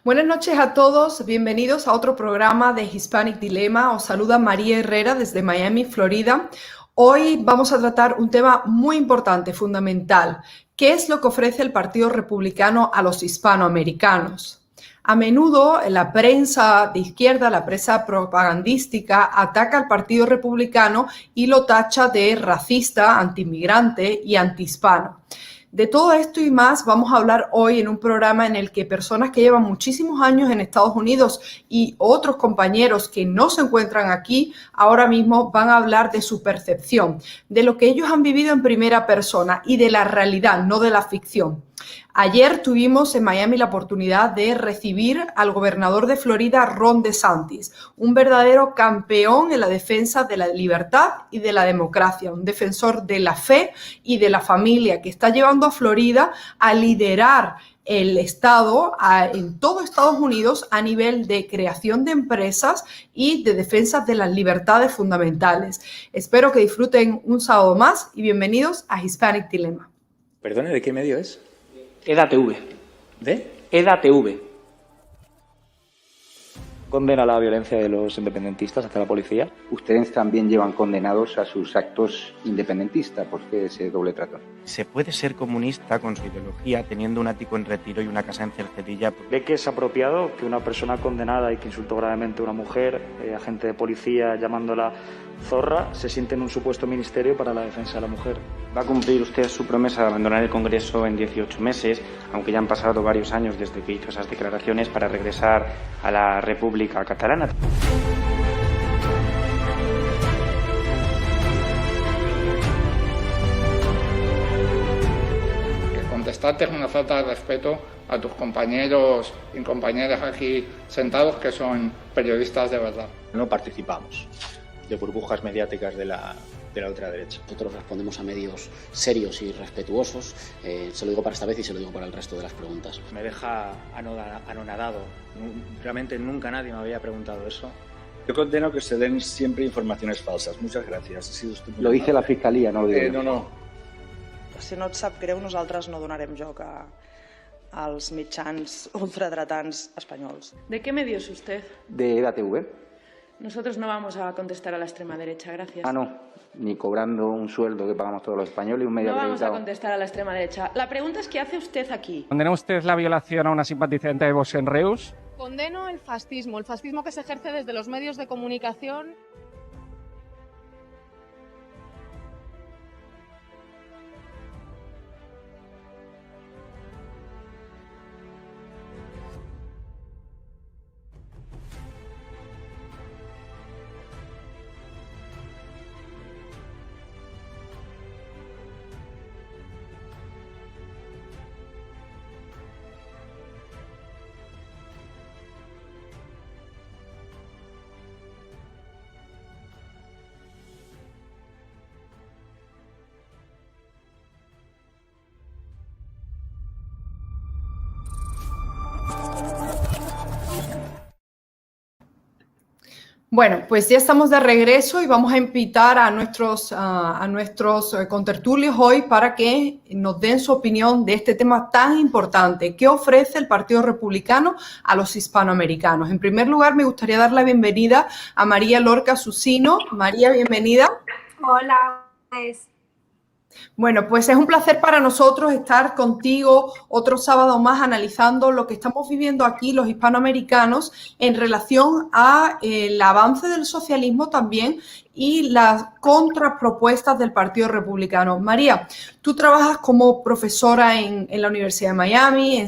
Buenas noches a todos, bienvenidos a otro programa de Hispanic Dilemma. Os saluda María Herrera desde Miami, Florida. Hoy vamos a tratar un tema muy importante, fundamental. ¿Qué es lo que ofrece el Partido Republicano a los hispanoamericanos? A menudo la prensa de izquierda, la prensa propagandística, ataca al Partido Republicano y lo tacha de racista, antiinmigrante y antihispano. De todo esto y más vamos a hablar hoy en un programa en el que personas que llevan muchísimos años en Estados Unidos y otros compañeros que no se encuentran aquí ahora mismo van a hablar de su percepción, de lo que ellos han vivido en primera persona y de la realidad, no de la ficción. Ayer tuvimos en Miami la oportunidad de recibir al gobernador de Florida, Ron DeSantis, un verdadero campeón en la defensa de la libertad y de la democracia, un defensor de la fe y de la familia que está llevando a Florida a liderar el estado en todo Estados Unidos a nivel de creación de empresas y de defensa de las libertades fundamentales. Espero que disfruten un sábado más y bienvenidos a Hispanic Dilemma. Perdone, ¿de qué medio es? EDATV. ¿De? EDATV. ¿Condena la violencia de los independentistas hacia la policía? Ustedes también llevan condenados a sus actos independentistas. ¿Por qué ese doble trato? ¿Se puede ser comunista con su ideología teniendo un ático en Retiro y una casa en Cercedilla? ¿Cree que es apropiado que una persona condenada y que insultó gravemente a una mujer, agente de policía llamándola zorra, se siente en un supuesto ministerio para la defensa de la mujer? ¿Va a cumplir usted su promesa de abandonar el Congreso en 18 meses, aunque ya han pasado varios años desde que hizo esas declaraciones, para regresar a la República Catalana? Contestarte es una falta de respeto a tus compañeros y compañeras aquí sentados que son periodistas de verdad. No participamos de burbujas mediáticas de la ultraderecha. Nosotros respondemos a medios serios y respetuosos. Se lo digo para esta vez y se lo digo para el resto de las preguntas. Me deja anonadado. Realmente nunca nadie me había preguntado eso. Yo condeno que se den siempre informaciones falsas. Muchas gracias. Ha sido estupendo. Lo dice la Fiscalía, no lo digo yo. No. Si no et sap greu, nosaltres no donarem joc als mitjans ultradretans espanyols. ¿De qué medio es usted? De EDATV. Nosotros no vamos a contestar a la extrema derecha, gracias. Ah, no, ni cobrando un sueldo que pagamos todos los españoles y un medio acreditado. No vamos a contestar a la extrema derecha. La pregunta es ¿qué hace usted aquí? ¿Condena usted la violación a una simpatizante de Vox en Reus? Condeno el fascismo que se ejerce desde los medios de comunicación. Bueno, pues ya estamos de regreso y vamos a invitar a nuestros contertulios hoy para que nos den su opinión de este tema tan importante. ¿Qué ofrece el Partido Republicano a los hispanoamericanos? En primer lugar, me gustaría dar la bienvenida a María Lorca Susino. María, bienvenida. Hola. Bueno, pues es un placer para nosotros estar contigo otro sábado más analizando lo que estamos viviendo aquí los hispanoamericanos en relación a el avance del socialismo también y las contrapropuestas del Partido Republicano. María, tú trabajas como profesora en la Universidad de Miami,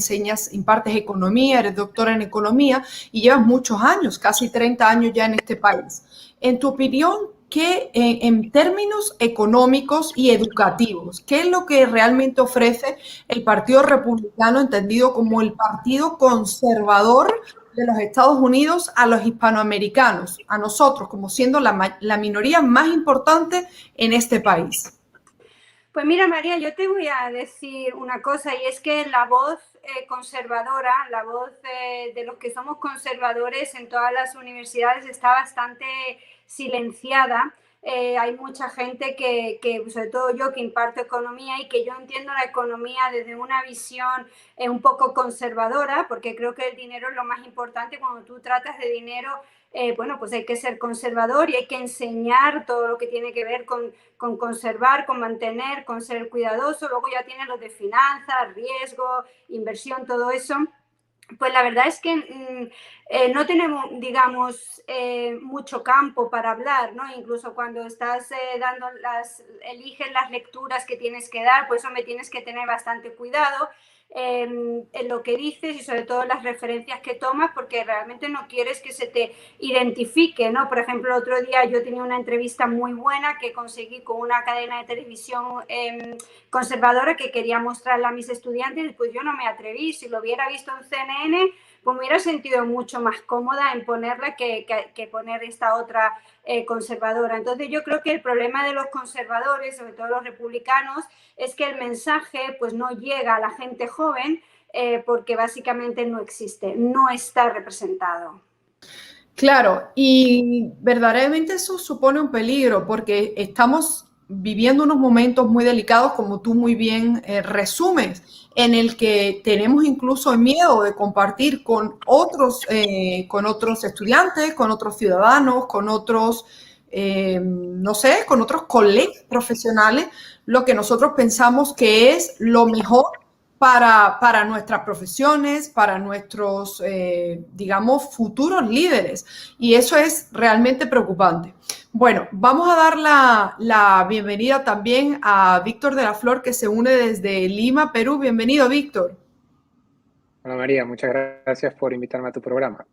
impartes economía, eres doctora en economía y llevas muchos años, casi 30 años ya en este país. En tu opinión, ¿qué en términos económicos y educativos, qué es lo que realmente ofrece el Partido Republicano, entendido como el partido conservador de los Estados Unidos, a los hispanoamericanos, a nosotros, como siendo la minoría más importante en este país? Pues mira, María, yo te voy a decir una cosa, y es que la voz conservadora, la voz de los que somos conservadores en todas las universidades está bastante silenciada hay mucha gente que, sobre todo yo que imparto economía y que yo entiendo la economía desde una visión un poco conservadora, porque creo que el dinero es lo más importante cuando tú tratas de dinero. Bueno, pues hay que ser conservador y hay que enseñar todo lo que tiene que ver con conservar, con mantener, con ser cuidadoso. Luego ya tienen los de finanzas, riesgo, inversión, todo eso. Pues la verdad es que no tenemos, digamos, mucho campo para hablar, ¿no? Incluso cuando estás eliges las lecturas que tienes que dar, pues hombre, tienes que tener bastante cuidado en lo que dices y sobre todo las referencias que tomas, porque realmente no quieres que se te identifique, ¿no? Por ejemplo, el otro día yo tenía una entrevista muy buena que conseguí con una cadena de televisión conservadora que quería mostrarla a mis estudiantes, pues yo no me atreví. Si lo hubiera visto en CNN, pues me hubiera sentido mucho más cómoda en ponerla que poner esta otra conservadora. Entonces yo creo que el problema de los conservadores, sobre todo los republicanos, es que el mensaje pues no llega a la gente joven porque básicamente no existe, no está representado. Claro, y verdaderamente eso supone un peligro porque estamos viviendo unos momentos muy delicados, como tú muy bien resumes, en el que tenemos incluso miedo de compartir con otros estudiantes, con otros ciudadanos, con otros, no sé, con otros colegas profesionales, lo que nosotros pensamos que es lo mejor para nuestras profesiones, para nuestros, digamos, futuros líderes. Y eso es realmente preocupante. Bueno, vamos a dar la bienvenida también a Víctor de la Flor, que se une desde Lima, Perú. Bienvenido, Víctor. Hola, María. Muchas gracias por invitarme a tu programa.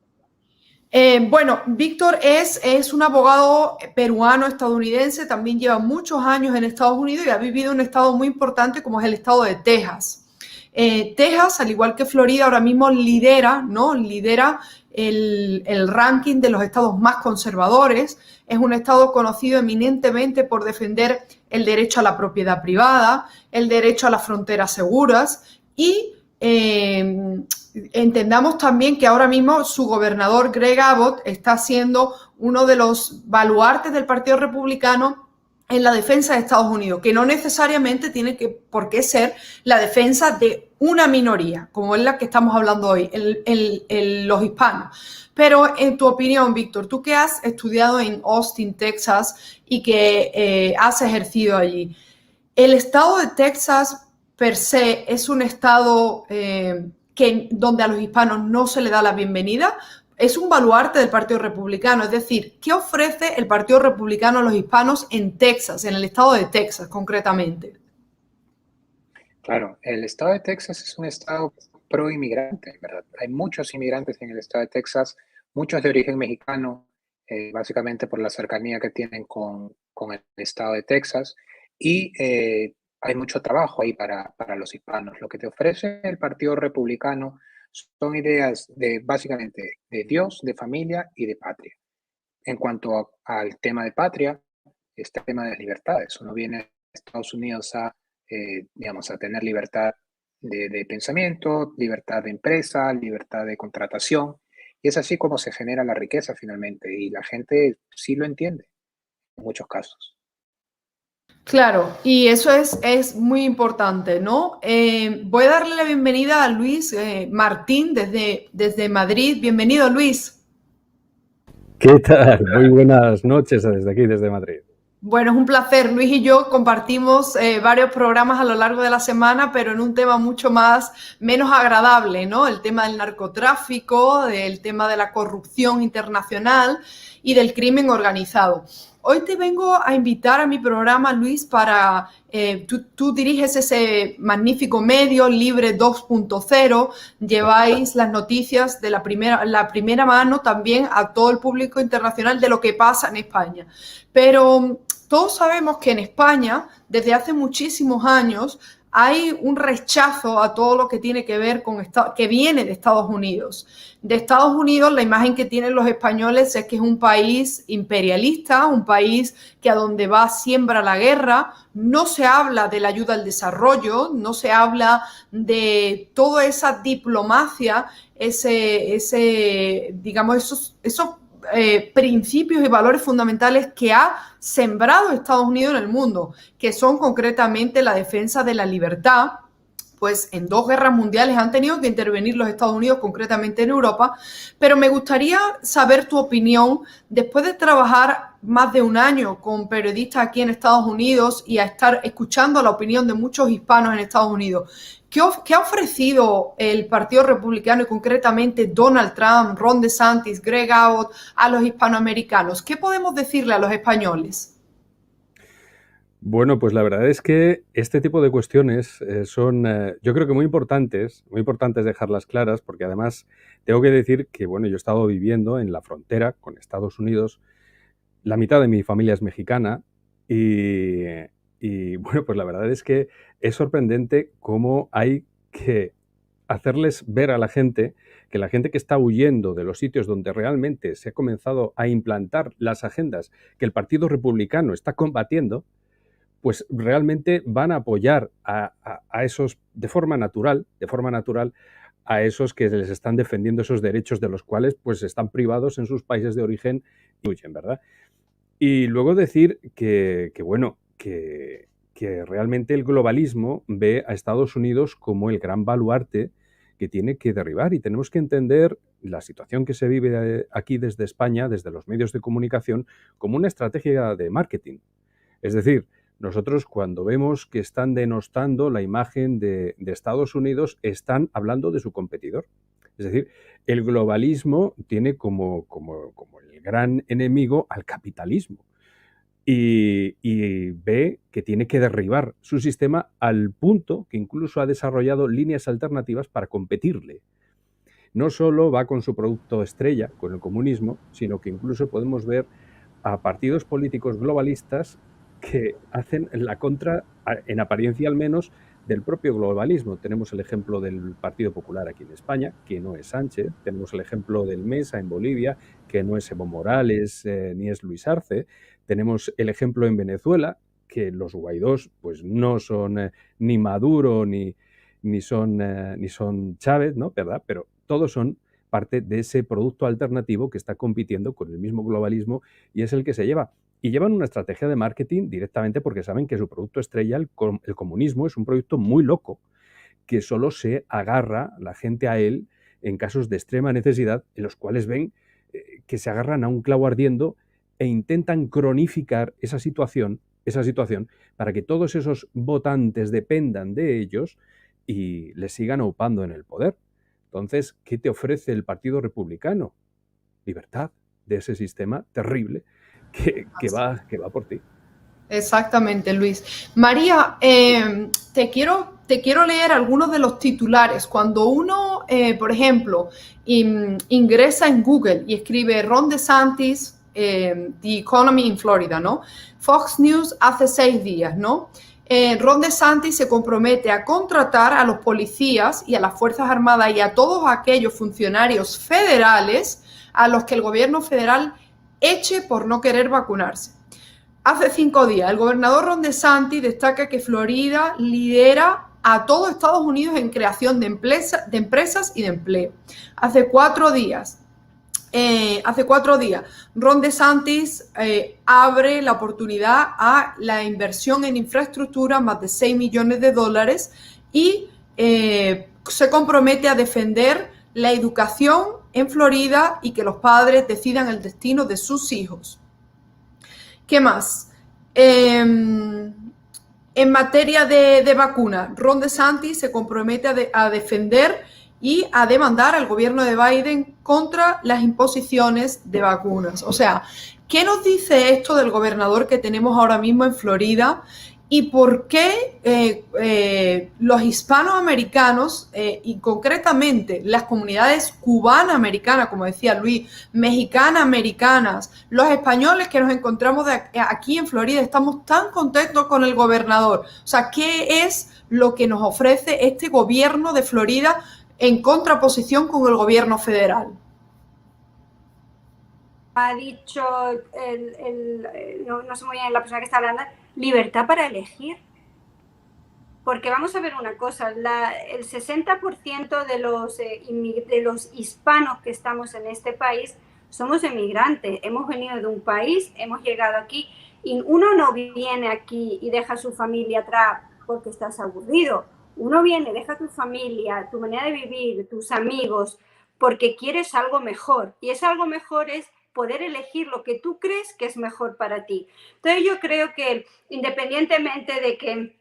Bueno, Víctor es un abogado peruano-estadounidense, también lleva muchos años en Estados Unidos y ha vivido en un estado muy importante como es el estado de Texas. Texas, al igual que Florida, ahora mismo lidera el ranking de los estados más conservadores. Es un estado conocido eminentemente por defender el derecho a la propiedad privada, el derecho a las fronteras seguras y entendamos también que ahora mismo su gobernador Greg Abbott está siendo uno de los baluartes del Partido Republicano en la defensa de Estados Unidos, que no necesariamente tiene por qué ser la defensa de una minoría, como es la que estamos hablando hoy, los hispanos. Pero en tu opinión, Víctor, tú que has estudiado en Austin, Texas, y que has ejercido allí, ¿el estado de Texas per se es un estado donde a los hispanos no se le da la bienvenida? Es un baluarte del Partido Republicano, es decir, ¿qué ofrece el Partido Republicano a los hispanos en Texas, en el estado de Texas concretamente? Claro, el estado de Texas es un estado pro-inmigrante, ¿verdad? Hay muchos inmigrantes en el estado de Texas, muchos de origen mexicano, básicamente por la cercanía que tienen con el estado de Texas, y hay mucho trabajo ahí para los hispanos. Lo que te ofrece el Partido Republicano son ideas básicamente de Dios, de familia y de patria. En cuanto al tema de patria, está el tema de las libertades. Uno viene a Estados Unidos a tener libertad de pensamiento, libertad de empresa, libertad de contratación. Y es así como se genera la riqueza finalmente. Y la gente sí lo entiende en muchos casos. Claro, y eso es muy importante, ¿no? Voy a darle la bienvenida a Luis Martín desde Madrid. Bienvenido, Luis. ¿Qué tal? Muy buenas noches desde aquí, desde Madrid. Bueno, es un placer. Luis y yo compartimos varios programas a lo largo de la semana, pero en un tema menos agradable, ¿no? El tema del narcotráfico, el tema de la corrupción internacional y del crimen organizado. Hoy te vengo a invitar a mi programa, Luis, para... tú diriges ese magnífico medio, Libre 2.0, lleváis las noticias de la primera mano también a todo el público internacional de lo que pasa en España. Pero todos sabemos que en España, desde hace muchísimos años, hay un rechazo a todo lo que tiene que ver con que viene de Estados Unidos. De Estados Unidos, la imagen que tienen los españoles es que es un país imperialista, un país que a donde va siembra la guerra. No se habla de la ayuda al desarrollo, no se habla de toda esa diplomacia, digamos, esos principios y valores fundamentales que ha sembrado Estados Unidos en el mundo, que son concretamente la defensa de la libertad. Pues en 2 guerras mundiales han tenido que intervenir los Estados Unidos, concretamente en Europa, pero me gustaría saber tu opinión, después de trabajar más de un año con periodistas aquí en Estados Unidos y a estar escuchando la opinión de muchos hispanos en Estados Unidos. ¿Qué ha ofrecido el Partido Republicano y concretamente Donald Trump, Ron DeSantis, Greg Abbott a los hispanoamericanos? ¿Qué podemos decirle a los españoles? Bueno, pues la verdad es que este tipo de cuestiones son, yo creo que muy importantes dejarlas claras, porque además tengo que decir que, bueno, yo he estado viviendo en la frontera con Estados Unidos, la mitad de mi familia es mexicana y bueno, pues la verdad es que es sorprendente cómo hay que hacerles ver a la gente que está huyendo de los sitios donde realmente se ha comenzado a implantar las agendas que el Partido Republicano está combatiendo, pues realmente van a apoyar a esos de forma natural, a esos que les están defendiendo esos derechos de los cuales pues están privados en sus países de origen y huyen, ¿verdad? Y luego decir que realmente el globalismo ve a Estados Unidos como el gran baluarte que tiene que derribar, y tenemos que entender la situación que se vive aquí desde España, desde los medios de comunicación, como una estrategia de marketing. Es decir, nosotros cuando vemos que están denostando la imagen de Estados Unidos, están hablando de su competidor. Es decir, el globalismo tiene como el gran enemigo al capitalismo y ve que tiene que derribar su sistema al punto que incluso ha desarrollado líneas alternativas para competirle. No solo va con su producto estrella, con el comunismo, sino que incluso podemos ver a partidos políticos globalistas que hacen la contra, en apariencia al menos, del propio globalismo. Tenemos el ejemplo del Partido Popular aquí en España, que no es Sánchez. Tenemos el ejemplo del Mesa en Bolivia, que no es Evo Morales ni es Luis Arce. Tenemos el ejemplo en Venezuela, que los Guaidós pues no son ni Maduro ni son Chávez, ¿no? ¿Verdad? Pero todos son parte de ese producto alternativo que está compitiendo con el mismo globalismo y es el que se lleva. Y llevan una estrategia de marketing directamente porque saben que su producto estrella, el comunismo, es un producto muy loco, que solo se agarra la gente a él en casos de extrema necesidad, en los cuales ven que se agarran a un clavo ardiendo e intentan cronificar esa situación para que todos esos votantes dependan de ellos y les sigan aupando en el poder. Entonces, ¿qué te ofrece el Partido Republicano? Libertad de ese sistema terrible que va por ti. Exactamente, Luis. María, te quiero leer algunos de los titulares. Cuando uno, por ejemplo, ingresa en Google y escribe Ron DeSantis, The Economy in Florida, ¿no? Fox News hace 6 días, ¿no? Ron DeSantis se compromete a contratar a los policías y a las Fuerzas Armadas y a todos aquellos funcionarios federales a los que el gobierno federal eche por no querer vacunarse. Hace 5 días, el gobernador Ron DeSantis destaca que Florida lidera a todo Estados Unidos en creación de empresas y de empleo. Hace 4 días, Ron DeSantis abre la oportunidad a la inversión en infraestructura, más de $6 millones, y se compromete a defender la educación en Florida y que los padres decidan el destino de sus hijos. ¿Qué más? En materia de vacuna, Ron DeSantis se compromete a defender y a demandar al gobierno de Biden contra las imposiciones de vacunas. O sea, ¿qué nos dice esto del gobernador que tenemos ahora mismo en Florida? ¿Y por qué los hispanoamericanos y concretamente las comunidades cubana-americanas, como decía Luis, mexicana-americanas, los españoles que nos encontramos aquí en Florida, estamos tan contentos con el gobernador? O sea, ¿qué es lo que nos ofrece este gobierno de Florida en contraposición con el gobierno federal? Ha dicho, no sé muy bien la persona que está hablando, libertad para elegir. Porque vamos a ver una cosa, el 60% de los hispanos que estamos en este país somos emigrantes, hemos venido de un país, hemos llegado aquí y uno no viene aquí y deja a su familia atrás porque estás aburrido. Uno viene, deja tu familia, tu manera de vivir, tus amigos, porque quieres algo mejor. Y ese algo mejor es poder elegir lo que tú crees que es mejor para ti. Entonces yo creo que independientemente de que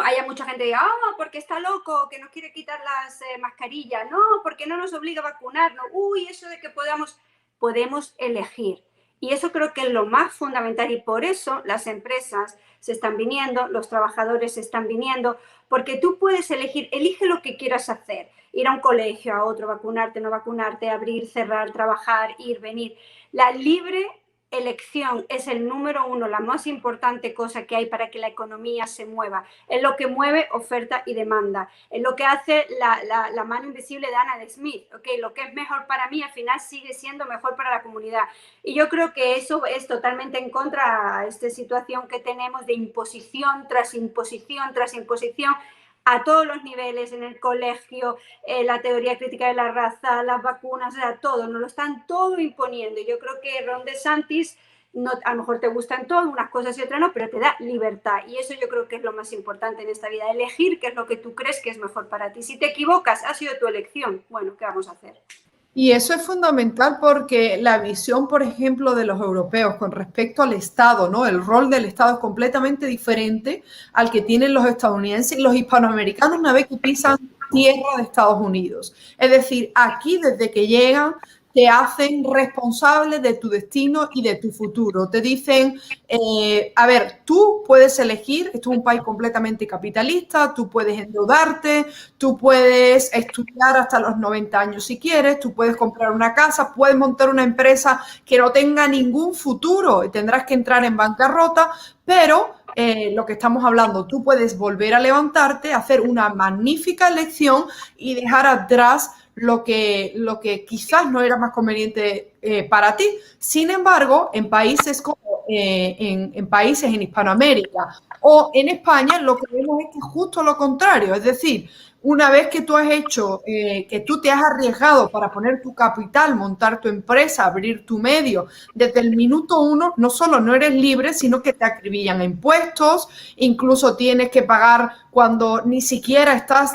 haya mucha gente que diga, porque está loco, que no quiere quitar las mascarillas, no, porque no nos obliga a vacunarnos, eso de que podemos elegir. Y eso creo que es lo más fundamental y por eso las empresas se están viniendo, los trabajadores se están viniendo, porque tú puedes elegir, elige lo que quieras hacer, ir a un colegio, a otro, vacunarte, no vacunarte, abrir, cerrar, trabajar, ir, venir. La libre elección es el número uno, la más importante cosa que hay para que la economía se mueva. Es lo que mueve oferta y demanda. Es lo que hace la mano invisible de Adam Smith. ¿Okay? Lo que es mejor para mí al final sigue siendo mejor para la comunidad. Y yo creo que eso es totalmente en contra de esta situación que tenemos de imposición tras imposición tras imposición a todos los niveles, en el colegio, la teoría crítica de la raza, las vacunas, o sea, todo, nos lo están todo imponiendo. Y yo creo que Ron DeSantis, a lo mejor te gustan todas, unas cosas y otras no, pero te da libertad. Y eso yo creo que es lo más importante en esta vida, elegir qué es lo que tú crees que es mejor para ti. Si te equivocas, ha sido tu elección. Bueno, ¿qué vamos a hacer? Y eso es fundamental porque la visión, por ejemplo, de los europeos con respecto al Estado, ¿no? El rol del Estado es completamente diferente al que tienen los estadounidenses y los hispanoamericanos una vez que pisan tierra de Estados Unidos. Es decir, aquí desde que llegan te hacen responsable de tu destino y de tu futuro. Te dicen, a ver, tú puedes elegir, esto es un país completamente capitalista, tú puedes endeudarte, tú puedes estudiar hasta los 90 años si quieres, tú puedes comprar una casa, puedes montar una empresa que no tenga ningún futuro y tendrás que entrar en bancarrota, pero lo que estamos hablando, tú puedes volver a levantarte, hacer una magnífica elección y dejar atrás lo que quizás no era más conveniente para ti. Sin embargo, en países como en países en Hispanoamérica o en España, lo que vemos es que es justo lo contrario. Es decir, una vez que tú has hecho, que tú te has arriesgado para poner tu capital, montar tu empresa, abrir tu medio, desde el minuto uno, no solo no eres libre, sino que te acribillan impuestos, incluso tienes que pagar cuando ni siquiera estás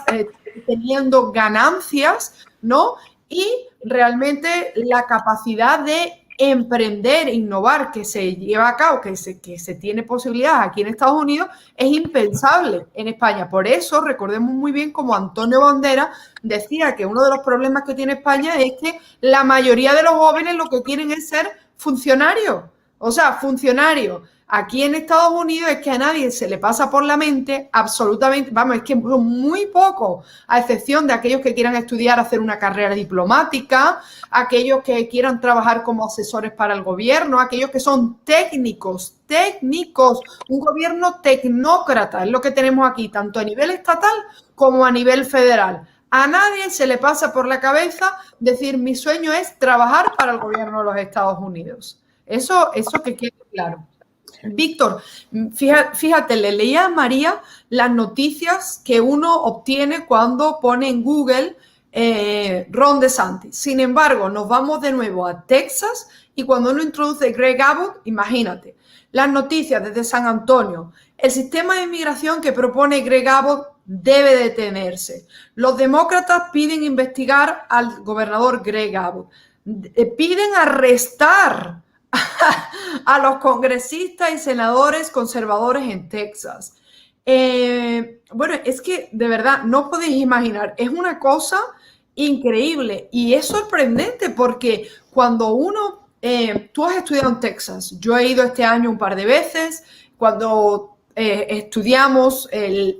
teniendo ganancias, ¿no? Y realmente la capacidad de emprender, innovar, que se lleva a cabo, que se tiene posibilidad aquí en Estados Unidos, es impensable en España. Por eso, recordemos muy bien como Antonio Banderas decía que uno de los problemas que tiene España es que la mayoría de los jóvenes lo que quieren es ser funcionarios. O sea, funcionarios. Aquí en Estados Unidos es que a nadie se le pasa por la mente absolutamente, vamos, es que muy poco, a excepción de aquellos que quieran estudiar, hacer una carrera diplomática, aquellos que quieran trabajar como asesores para el gobierno, aquellos que son técnicos, un gobierno tecnócrata, es lo que tenemos aquí, tanto a nivel estatal como a nivel federal. A nadie se le pasa por la cabeza decir, mi sueño es trabajar para el gobierno de los Estados Unidos. Eso que quede claro. Víctor, fíjate, le leía a María las noticias que uno obtiene cuando pone en Google Ron DeSantis. Sin embargo, nos vamos de nuevo a Texas y cuando uno introduce Greg Abbott, imagínate, las noticias desde San Antonio, el sistema de inmigración que propone Greg Abbott debe detenerse. Los demócratas piden investigar al gobernador Greg Abbott, piden arrestar a los congresistas y senadores conservadores en Texas. Bueno, es que de verdad no podéis imaginar, es una cosa increíble y es sorprendente porque cuando uno, tú has estudiado en Texas, yo he ido este año un par de veces, cuando estudiamos el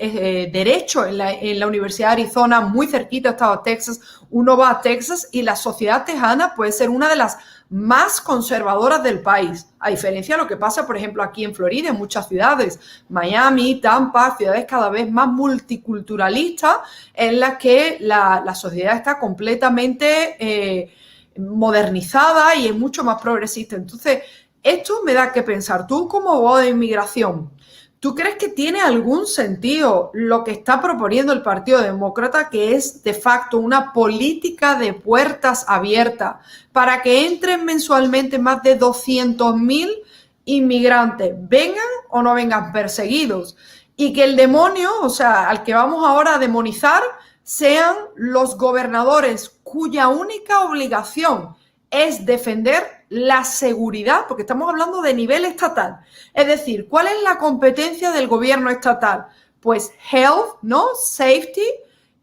Derecho en la Universidad de Arizona, muy cerquita estaba Texas, uno va a Texas y la sociedad tejana puede ser una de las más conservadoras del país, a diferencia de lo que pasa, por ejemplo, aquí en Florida, en muchas ciudades, Miami, Tampa, ciudades cada vez más multiculturalistas, en las que la sociedad está completamente modernizada y es mucho más progresista. Entonces, esto me da que pensar, tú como abogado de inmigración, ¿Tú crees que tiene algún sentido lo que está proponiendo el Partido Demócrata, que es de facto una política de puertas abiertas para que entren mensualmente más de 200.000 inmigrantes, vengan o no vengan perseguidos, y que el demonio, o sea, al que vamos ahora a demonizar, sean los gobernadores cuya única obligación es defender la seguridad, porque estamos hablando de nivel estatal? Es decir, ¿cuál es la competencia del gobierno estatal? Pues health, ¿no? Safety,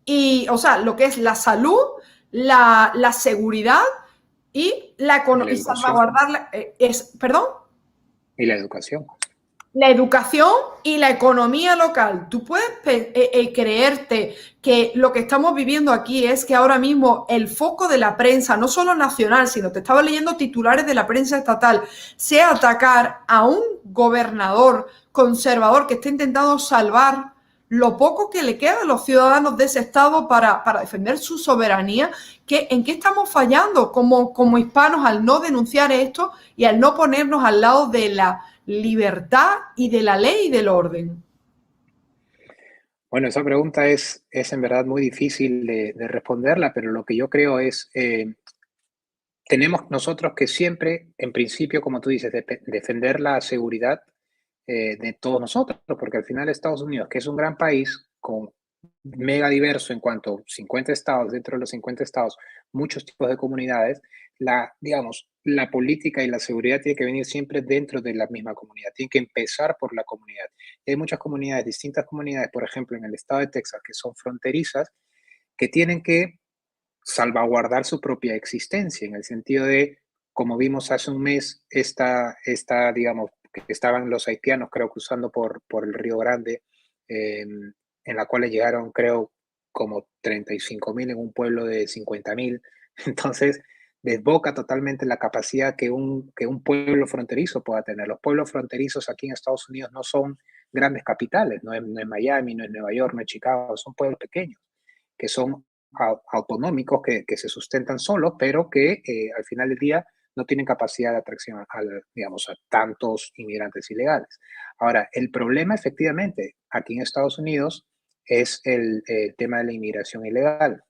y, o sea, lo que es la salud, la seguridad y la economía, y salvaguardar ¿perdón? Y la educación. La educación y la economía local. Tú puedes creerte que lo que estamos viviendo aquí es que ahora mismo el foco de la prensa, no solo nacional, sino te estaba leyendo titulares de la prensa estatal, sea atacar a un gobernador conservador que está intentando salvar lo poco que le queda a los ciudadanos de ese estado para defender su soberanía. ¿En qué estamos fallando como hispanos al no denunciar esto y al no ponernos al lado de la libertad y de la ley y del orden? Bueno, esa pregunta es en verdad muy difícil de responderla, pero lo que yo creo es, tenemos nosotros que siempre, en principio, como tú dices, defender la seguridad de todos nosotros, porque al final Estados Unidos, que es un gran país con mega diverso en cuanto a 50 estados, dentro de los 50 estados, muchos tipos de comunidades, digamos, la política y la seguridad tiene que venir siempre dentro de la misma comunidad, tiene que empezar por la comunidad. Y hay muchas comunidades, distintas comunidades, por ejemplo, en el estado de Texas, que son fronterizas, que tienen que salvaguardar su propia existencia, en el sentido de, como vimos hace un mes, digamos, que estaban los haitianos, creo, cruzando por el Río Grande, en la cual llegaron, creo, como 35.000 en un pueblo de 50.000. Entonces, desboca totalmente la capacidad que un pueblo fronterizo pueda tener. Los pueblos fronterizos aquí en Estados Unidos no son grandes capitales, no es Miami, no es Nueva York, no es Chicago, son pueblos pequeños, que son autonómicos, que se sustentan solos, pero que al final del día no tienen capacidad de atracción digamos, a tantos inmigrantes ilegales. Ahora, el problema efectivamente aquí en Estados Unidos es el tema de la inmigración ilegal.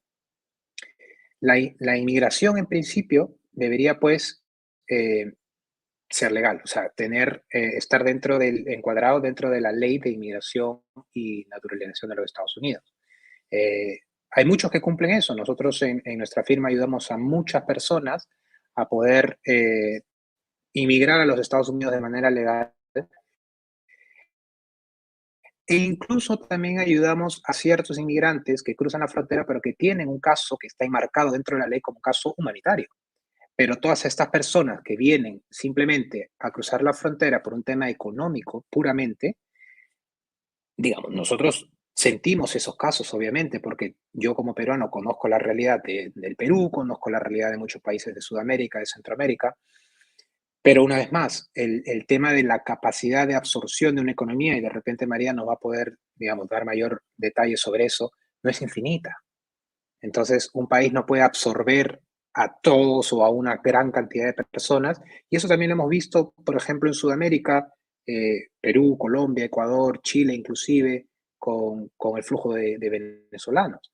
La inmigración en principio debería pues ser legal, o sea, estar encuadrado dentro de la ley de inmigración y naturalización de los Estados Unidos. Hay muchos que cumplen eso. Nosotros en nuestra firma ayudamos a muchas personas a poder inmigrar a los Estados Unidos de manera legal. E incluso también ayudamos a ciertos inmigrantes que cruzan la frontera, pero que tienen un caso que está enmarcado dentro de la ley como caso humanitario. Pero todas estas personas que vienen simplemente a cruzar la frontera por un tema económico puramente, digamos, nosotros sentimos esos casos, obviamente, porque yo como peruano conozco la realidad del Perú, conozco la realidad de muchos países de Sudamérica, de Centroamérica, pero una vez más, el tema de la capacidad de absorción de una economía, y de repente María nos va a poder, digamos, dar mayor detalle sobre eso, no es infinita. Entonces, un país no puede absorber a todos o a una gran cantidad de personas, y eso también lo hemos visto, por ejemplo, en Sudamérica, Perú, Colombia, Ecuador, Chile inclusive, con el flujo de venezolanos.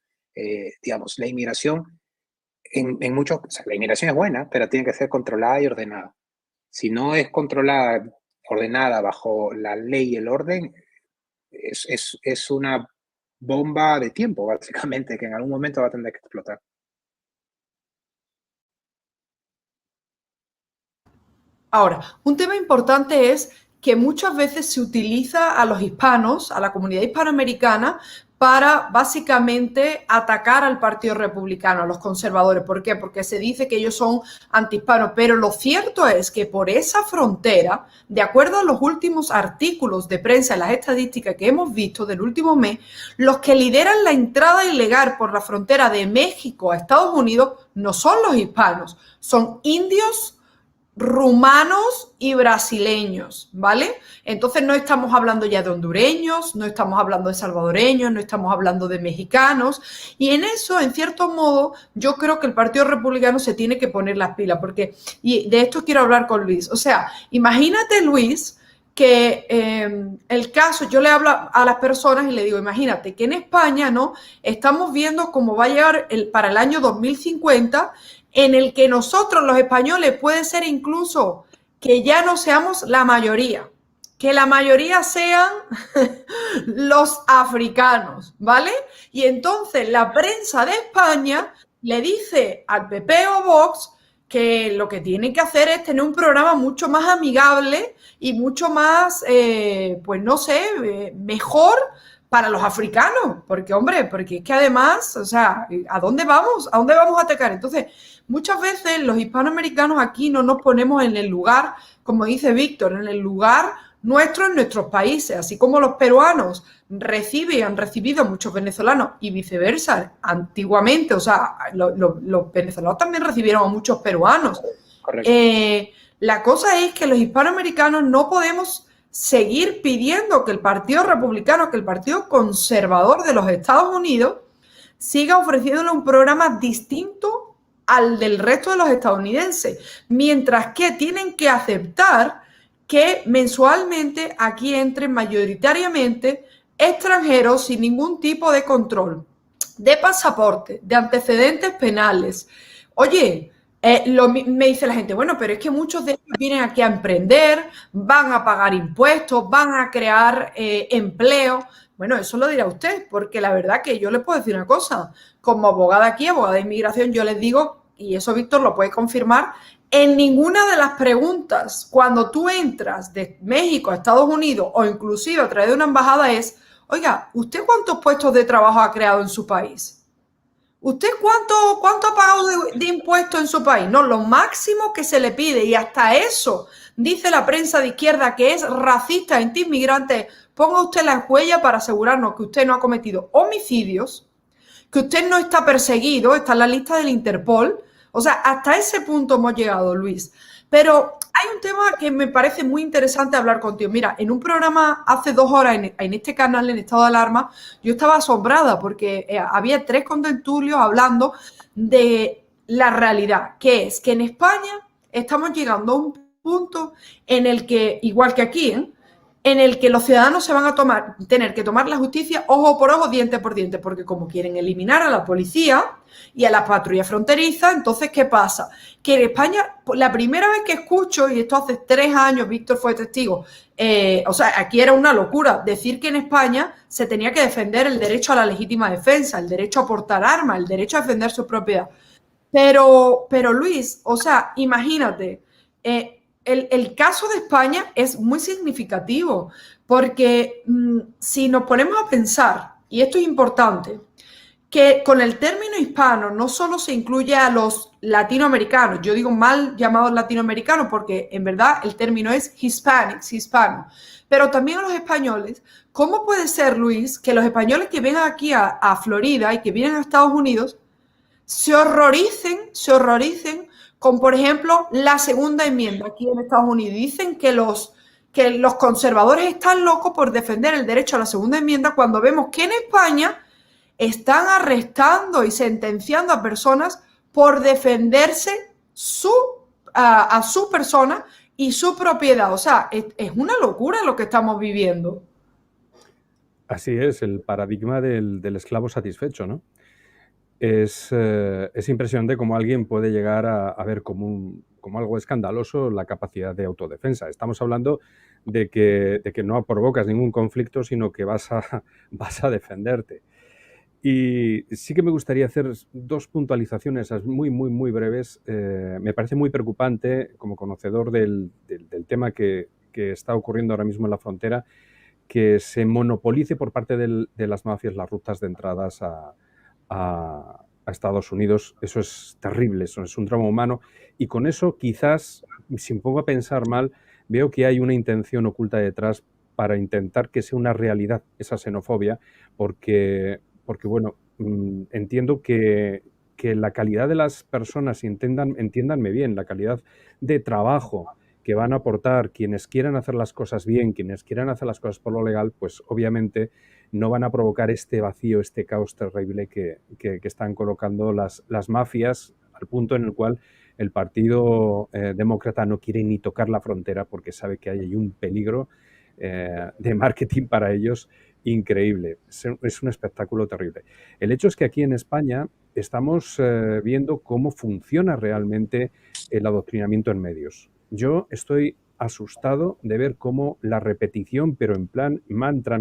Digamos, la inmigración, o sea, la inmigración es buena, pero tiene que ser controlada y ordenada. Si no es controlada, ordenada bajo la ley y el orden, es una bomba de tiempo, básicamente, que en algún momento va a tener que explotar. Ahora, un tema importante es que muchas veces se utiliza a los hispanos, a la comunidad hispanoamericana, para básicamente atacar al Partido Republicano, a los conservadores. ¿Por qué? Porque se dice que ellos son antihispanos, pero lo cierto es que por esa frontera, de acuerdo a los últimos artículos de prensa, las estadísticas que hemos visto del último mes, los que lideran la entrada ilegal por la frontera de México a Estados Unidos no son los hispanos, son indios, rumanos y brasileños, ¿vale? Entonces no estamos hablando ya de hondureños, no estamos hablando de salvadoreños, no estamos hablando de mexicanos, y en eso, en cierto modo, yo creo que el Partido Republicano se tiene que poner las pilas, porque, y de esto quiero hablar con Luis, o sea, imagínate, Luis, que el caso, yo le hablo a las personas y le digo, imagínate que en España, ¿no? Estamos viendo cómo va a llegar para el año 2050, en el que nosotros los españoles puede ser incluso que ya no seamos la mayoría, que la mayoría sean los africanos, ¿vale? Y entonces la prensa de España le dice al PP o Vox que lo que tienen que hacer es tener un programa mucho más amigable y mucho más, pues no sé, mejor para los africanos, porque hombre, porque es que además, o sea, ¿a dónde vamos? ¿A dónde vamos a atacar? Entonces, muchas veces los hispanoamericanos aquí no nos ponemos en el lugar, como dice Víctor, en el lugar nuestro en nuestros países, así como los peruanos han recibido muchos venezolanos y viceversa, antiguamente, o sea, los venezolanos también recibieron a muchos peruanos. La cosa es que los hispanoamericanos no podemos seguir pidiendo que el Partido Republicano, que el Partido Conservador de los Estados Unidos siga ofreciéndole un programa distinto al del resto de los estadounidenses, mientras que tienen que aceptar que mensualmente aquí entren mayoritariamente extranjeros sin ningún tipo de control, de pasaporte, de antecedentes penales. Oye, me dice la gente, bueno, pero es que muchos de ellos vienen aquí a emprender, van a pagar impuestos, van a crear empleo. Bueno, eso lo dirá usted, porque la verdad que yo les puedo decir una cosa. Como abogada aquí, abogada de inmigración, yo les digo, y eso Víctor lo puede confirmar, en ninguna de las preguntas, cuando tú entras de México a Estados Unidos o inclusive a través de una embajada es, oiga, ¿usted cuántos puestos de trabajo ha creado en su país? ¿Usted cuánto ha pagado de impuestos en su país? No, lo máximo que se le pide, y hasta eso dice la prensa de izquierda que es racista, anti-inmigrante. Ponga usted la huella para asegurarnos que usted no ha cometido homicidios, que usted no está perseguido, está en la lista del Interpol. O sea, hasta ese punto hemos llegado, Luis. Pero hay un tema que me parece muy interesante hablar contigo. Mira, en un programa hace 2 horas en este canal, en Estado de Alarma, yo estaba asombrada porque había 3 contertulios hablando de la realidad, que es que en España estamos llegando a un punto en el que, igual que aquí, en el que los ciudadanos se van a tener que tomar la justicia ojo por ojo, diente por diente, porque como quieren eliminar a la policía y a la patrulla fronteriza, entonces, ¿qué pasa? Que en España, la primera vez que escucho, y esto hace 3 años, Víctor fue testigo, o sea, aquí era una locura decir que en España se tenía que defender el derecho a la legítima defensa, el derecho a portar armas, el derecho a defender su propiedad. Pero Luis, o sea, imagínate, el caso de España es muy significativo porque si nos ponemos a pensar, y esto es importante, que con el término hispano no solo se incluye a los latinoamericanos, yo digo mal llamados latinoamericanos porque en verdad el término es hispanics, hispano, pero también a los españoles. ¿Cómo puede ser, Luis, que los españoles que vengan aquí a Florida y que vienen a Estados Unidos se horroricen con, por ejemplo, la segunda enmienda aquí en Estados Unidos? Dicen que los conservadores están locos por defender el derecho a la segunda enmienda cuando vemos que en España están arrestando y sentenciando a personas por defenderse a su persona y su propiedad. O sea, es una locura lo que estamos viviendo. Así es, el paradigma del esclavo satisfecho, ¿no? Es impresionante cómo alguien puede llegar a ver como algo escandaloso la capacidad de autodefensa. Estamos hablando de que no provocas ningún conflicto, sino que vas a defenderte. Y sí que me gustaría hacer 2 puntualizaciones muy, muy, muy breves. Me parece muy preocupante, como conocedor del tema que está ocurriendo ahora mismo en la frontera, que se monopolice por parte de las mafias las rutas de entradas a Estados Unidos. Eso es terrible, eso es un drama humano. Y con eso quizás, si me pongo a pensar mal, veo que hay una intención oculta detrás para intentar que sea una realidad esa xenofobia, porque bueno, entiendo que la calidad de las personas, entiéndanme bien, la calidad de trabajo que van a aportar quienes quieran hacer las cosas bien, quienes quieran hacer las cosas por lo legal, pues obviamente no van a provocar este vacío, este caos terrible que están colocando las mafias, al punto en el cual el Partido Demócrata no quiere ni tocar la frontera porque sabe que hay un peligro de marketing para ellos increíble. Es un espectáculo terrible. El hecho es que aquí en España estamos viendo cómo funciona realmente el adoctrinamiento en medios. Yo estoy asustado de ver cómo la repetición, pero en plan mantra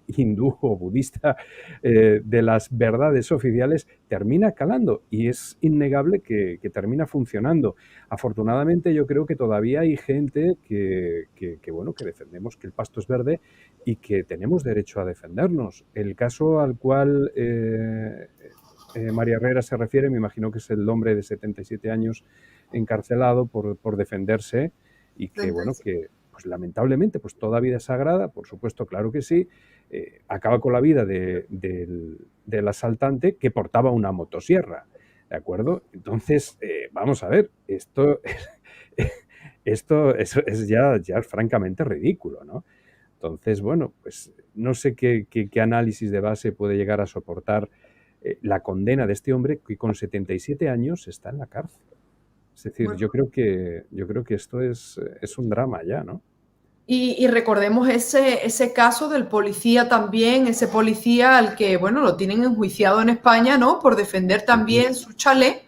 hindú o budista, de las verdades oficiales termina calando y es innegable que termina funcionando. Afortunadamente yo creo que todavía hay gente que defendemos que el pasto es verde y que tenemos derecho a defendernos. El caso al cual María Herrera se refiere, me imagino que es el hombre de 77 años encarcelado por defenderse y que, bueno, que pues lamentablemente pues toda vida es sagrada, por supuesto, claro que sí, acaba con la vida del asaltante que portaba una motosierra, ¿de acuerdo? Entonces, vamos a ver, esto es ya francamente ridículo, ¿no? Entonces, bueno, pues no sé qué análisis de base puede llegar a soportar la condena de este hombre que con 77 años está en la cárcel. Es decir, Bueno. yo creo que esto es un drama ya, ¿no? Y recordemos ese caso del policía también, ese policía al que, bueno, lo tienen enjuiciado en España, ¿no? Por defender también su chalet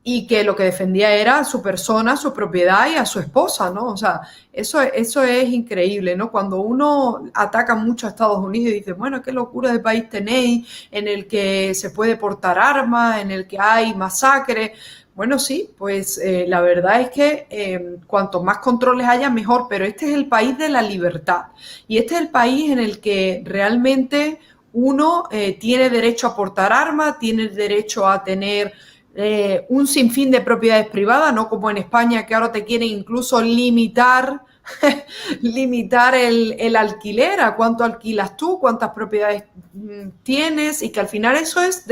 y que lo que defendía era a su persona, su propiedad y a su esposa, ¿no? O sea, eso es increíble, ¿no? Cuando uno ataca mucho a Estados Unidos y dice, bueno, qué locura de país tenéis, en el que se puede portar armas, en el que hay masacres. Bueno, sí, pues la verdad es que cuanto más controles haya, mejor, pero este es el país de la libertad y este es el país en el que realmente uno tiene derecho a portar armas, tiene derecho a tener un sinfín de propiedades privadas, no como en España que ahora te quieren incluso limitar el alquiler, a cuánto alquilas tú, cuántas propiedades tienes y que al final eso es,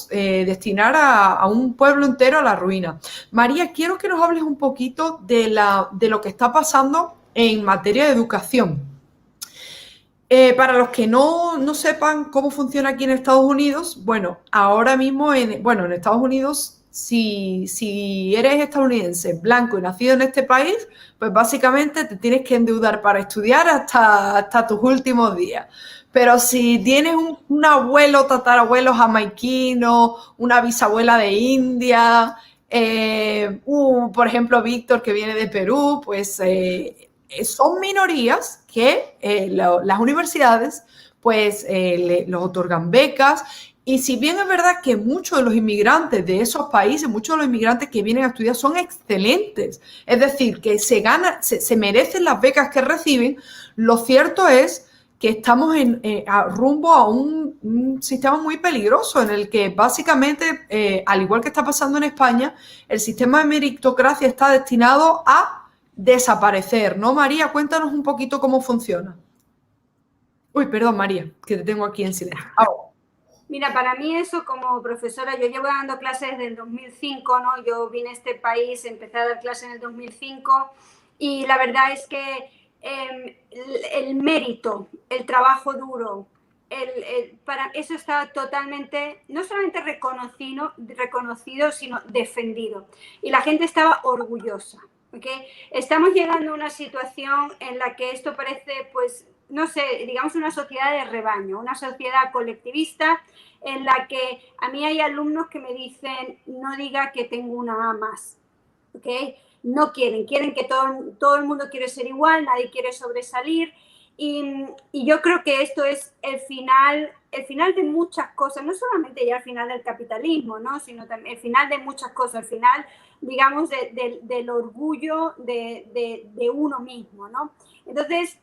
destinar a un pueblo entero a la ruina. María, quiero que nos hables un poquito de lo que está pasando en materia de educación. Para los que no sepan cómo funciona aquí en Estados Unidos, bueno, ahora mismo en Estados Unidos, si eres estadounidense, blanco y nacido en este país, pues básicamente te tienes que endeudar para estudiar hasta tus últimos días. Pero si tienes un abuelo, tatarabuelo jamaiquino, una bisabuela de India, por ejemplo, Víctor que viene de Perú, pues son minorías que las universidades pues los otorgan becas. Y si bien es verdad que muchos de los inmigrantes de esos países, muchos de los inmigrantes que vienen a estudiar son excelentes, es decir, que se merecen las becas que reciben, lo cierto es que estamos rumbo a un sistema muy peligroso en el que básicamente, al igual que está pasando en España, el sistema de meritocracia está destinado a desaparecer, ¿no, María? Cuéntanos un poquito cómo funciona. Uy, perdón, María, que te tengo aquí en silencio. Mira, para mí eso como profesora, yo llevo dando clases desde el 2005, ¿no? Yo vine a este país, empecé a dar clases en el 2005 y la verdad es que el mérito, el trabajo duro, para eso está totalmente, no solamente reconocido, sino defendido. Y la gente estaba orgullosa, ¿ok? Estamos llegando a una situación en la que esto parece, pues, no sé, digamos una sociedad de rebaño, una sociedad colectivista en la que a mí hay alumnos que me dicen, no diga que tengo una A más, ¿ok? No quieren que todo el mundo quiere ser igual, nadie quiere sobresalir y yo creo que esto es el final de muchas cosas, no solamente ya el final del capitalismo, ¿no? Sino también el final de muchas cosas, el final, digamos, del orgullo de uno mismo, ¿no? Entonces,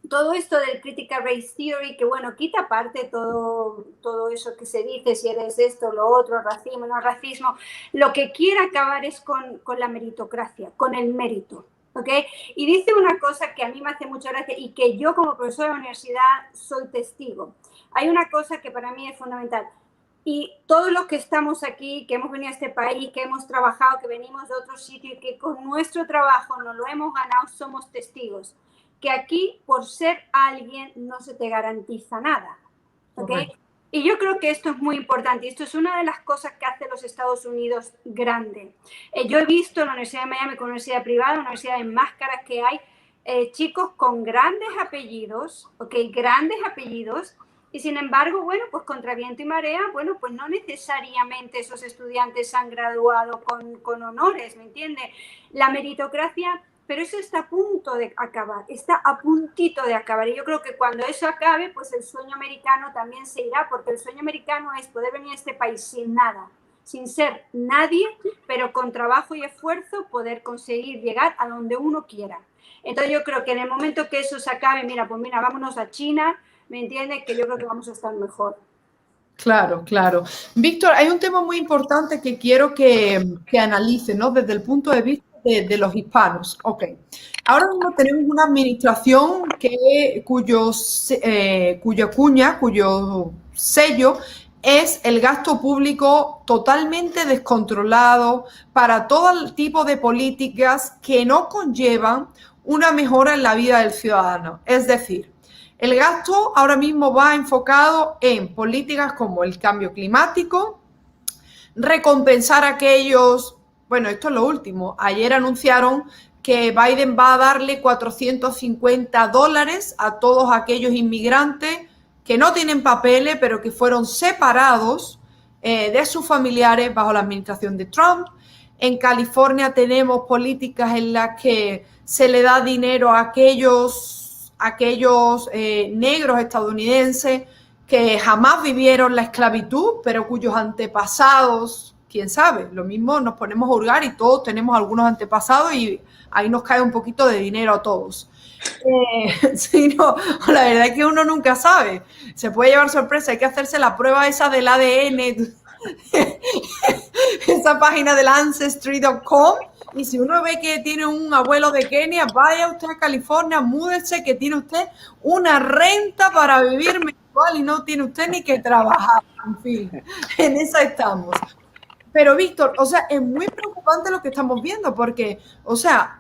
todo esto del critical race theory, que bueno, quita aparte todo eso que se dice, si eres esto, lo otro, racismo, no racismo, lo que quiere acabar es con la meritocracia, con el mérito, ¿ok? Y dice una cosa que a mí me hace mucha gracia y que yo como profesora de la universidad soy testigo. Hay una cosa que para mí es fundamental y todos los que estamos aquí, que hemos venido a este país, que hemos trabajado, que venimos de otro sitio y que con nuestro trabajo nos lo hemos ganado, somos testigos. Que aquí, por ser alguien, no se te garantiza nada, ¿ok? Y yo creo que esto es muy importante y esto es una de las cosas que hace los Estados Unidos grande. Yo he visto en la Universidad de Miami, con una universidad privada, una universidad de máscaras que hay, chicos con grandes apellidos, ¿ok? Grandes apellidos, y sin embargo, bueno, pues contra viento y marea, bueno, pues no necesariamente esos estudiantes han graduado con honores, ¿me entiende? La meritocracia, pero eso está a punto de acabar, está a puntito de acabar, y yo creo que cuando eso acabe, pues el sueño americano también se irá, porque el sueño americano es poder venir a este país sin nada, sin ser nadie, pero con trabajo y esfuerzo poder conseguir llegar a donde uno quiera. Entonces yo creo que en el momento que eso se acabe, mira, pues mira, vámonos a China, ¿me entiendes? Que yo creo que vamos a estar mejor. Claro, claro. Víctor, hay un tema muy importante que quiero que analice, ¿no? Desde el punto de vista de los hispanos. Ok. Ahora mismo tenemos una administración cuyo sello es el gasto público totalmente descontrolado para todo el tipo de políticas que no conllevan una mejora en la vida del ciudadano. Es decir, el gasto ahora mismo va enfocado en políticas como el cambio climático, recompensar a aquellos, bueno, esto es lo último, ayer anunciaron que Biden va a darle $450 a todos aquellos inmigrantes que no tienen papeles, pero que fueron separados de sus familiares bajo la administración de Trump. En California tenemos políticas en las que se le da dinero a aquellos negros estadounidenses que jamás vivieron la esclavitud, pero cuyos antepasados, quién sabe, lo mismo nos ponemos a hurgar y todos tenemos algunos antepasados y ahí nos cae un poquito de dinero a todos. Sí, no, la verdad es que uno nunca sabe, se puede llevar sorpresa, hay que hacerse la prueba esa del ADN, esa página del Ancestry.com, y si uno ve que tiene un abuelo de Kenia, vaya usted a California, múdese, que tiene usted una renta para vivir mensual y no tiene usted ni que trabajar, en fin, en esa estamos. Pero Víctor, o sea, es muy preocupante lo que estamos viendo porque, o sea,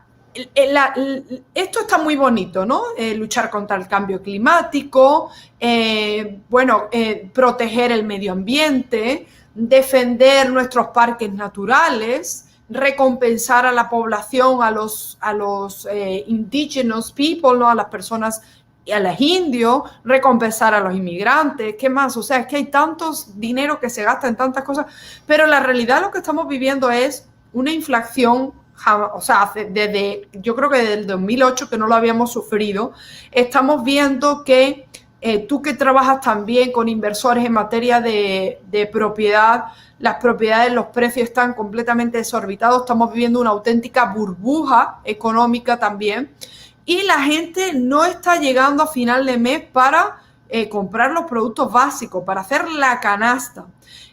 esto está muy bonito, ¿no? Luchar contra el cambio climático, proteger el medio ambiente, defender nuestros parques naturales, recompensar a la población, a los indigenous people, ¿no? A las personas, a los indios, recompensar a los inmigrantes, ¿qué más? O sea, es que hay tantos dinero que se gasta en tantas cosas, pero la realidad lo que estamos viviendo es una inflación, o sea, yo creo que desde el 2008 que no lo habíamos sufrido, estamos viendo que tú que trabajas también con inversores en materia de propiedad, las propiedades, los precios están completamente desorbitados, estamos viviendo una auténtica burbuja económica también y la gente no está llegando a final de mes para comprar los productos básicos, para hacer la canasta.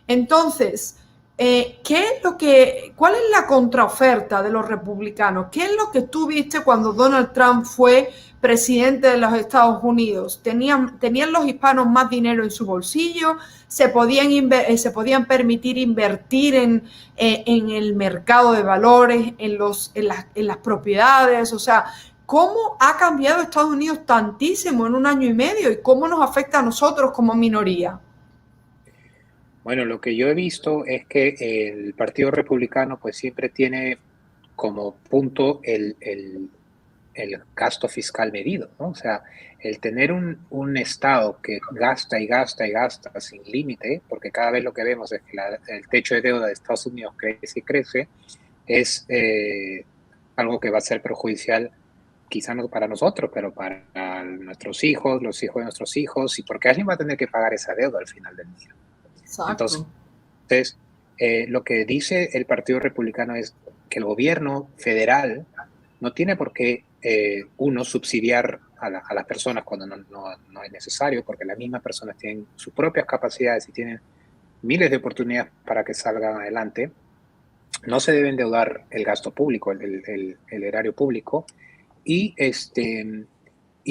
Entonces, ¿cuál es la contraoferta de los republicanos? ¿Qué es lo que tú viste cuando Donald Trump fue presidente de los Estados Unidos? ¿Tenían los hispanos más dinero en su bolsillo? ¿Se podían permitir invertir en el mercado de valores, en las propiedades? O sea, ¿cómo ha cambiado Estados Unidos tantísimo en un año y medio y cómo nos afecta a nosotros como minoría? Bueno, lo que yo he visto es que el Partido Republicano pues siempre tiene como punto el gasto fiscal medido, ¿no? O sea, el tener un Estado que gasta y gasta y gasta sin límite, porque cada vez lo que vemos es que el techo de deuda de Estados Unidos crece y crece, es algo que va a ser perjudicial quizá no para nosotros, pero para nuestros hijos, los hijos de nuestros hijos, y porque alguien va a tener que pagar esa deuda al final del día. Exacto. Entonces, lo que dice el Partido Republicano es que el gobierno federal no tiene por qué subsidiar a las personas cuando no es necesario, porque las mismas personas tienen sus propias capacidades y tienen miles de oportunidades para que salgan adelante. No se debe endeudar el gasto público, el erario público, y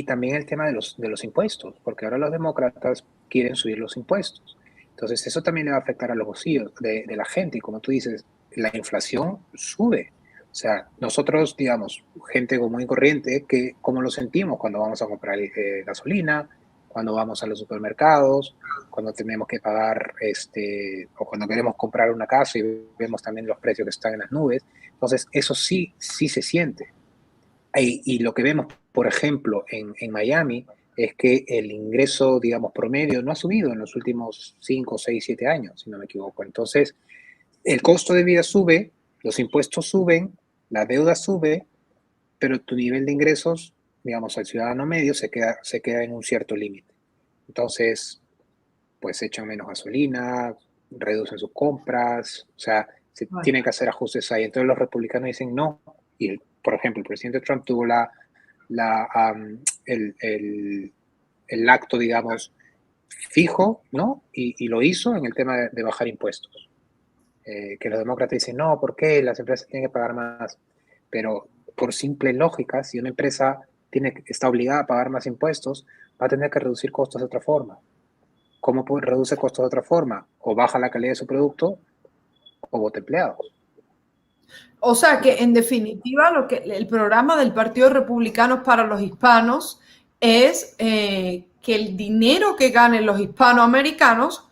también el tema de los impuestos, porque ahora los demócratas quieren subir los impuestos. Entonces eso también le va a afectar a los bolsillos de la gente, y como tú dices, la inflación sube. O sea, nosotros, digamos, gente común y corriente, ¿cómo lo sentimos cuando vamos a comprar gasolina, cuando vamos a los supermercados, cuando tenemos que pagar, o cuando queremos comprar una casa y vemos también los precios que están en las nubes? Entonces, eso sí se siente. Y lo que vemos, por ejemplo, en Miami, es que el ingreso, digamos, promedio no ha subido en los últimos 5, 6, 7 años, si no me equivoco. Entonces, el costo de vida sube, los impuestos suben, la deuda sube, pero tu nivel de ingresos, digamos, al ciudadano medio se queda en un cierto límite. Entonces, pues echan menos gasolina, reducen sus compras, o sea, se tienen que hacer ajustes ahí. Entonces los republicanos dicen no. Y, por ejemplo, el presidente Trump tuvo el acto, digamos, fijo, ¿no? Y lo hizo en el tema de bajar impuestos. Que los demócratas dicen, no, ¿por qué? Las empresas tienen que pagar más. Pero por simple lógica, si una empresa está obligada a pagar más impuestos, va a tener que reducir costos de otra forma. ¿Cómo reduce costos de otra forma? O baja la calidad de su producto o bota empleados. O sea que, en definitiva, el programa del Partido Republicano para los hispanos es que el dinero que ganen los hispanoamericanos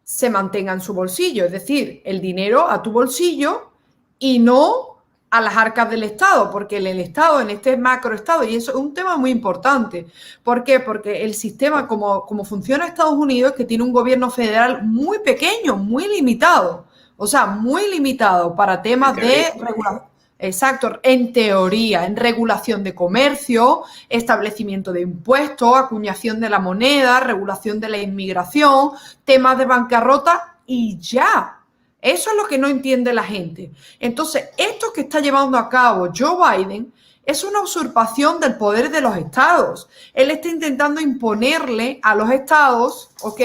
se mantenga en su bolsillo. Es decir, el dinero a tu bolsillo y no a las arcas del Estado, porque el Estado, en este macroestado, y eso es un tema muy importante. ¿Por qué? Porque el sistema, como funciona Estados Unidos, es que tiene un gobierno federal muy pequeño, muy limitado. O sea, muy limitado para temas de regulación. Exacto, en teoría, en regulación de comercio, establecimiento de impuestos, acuñación de la moneda, regulación de la inmigración, temas de bancarrota y ya. Eso es lo que no entiende la gente. Entonces, esto que está llevando a cabo Joe Biden es una usurpación del poder de los estados. Él está intentando imponerle a los estados, ¿ok?,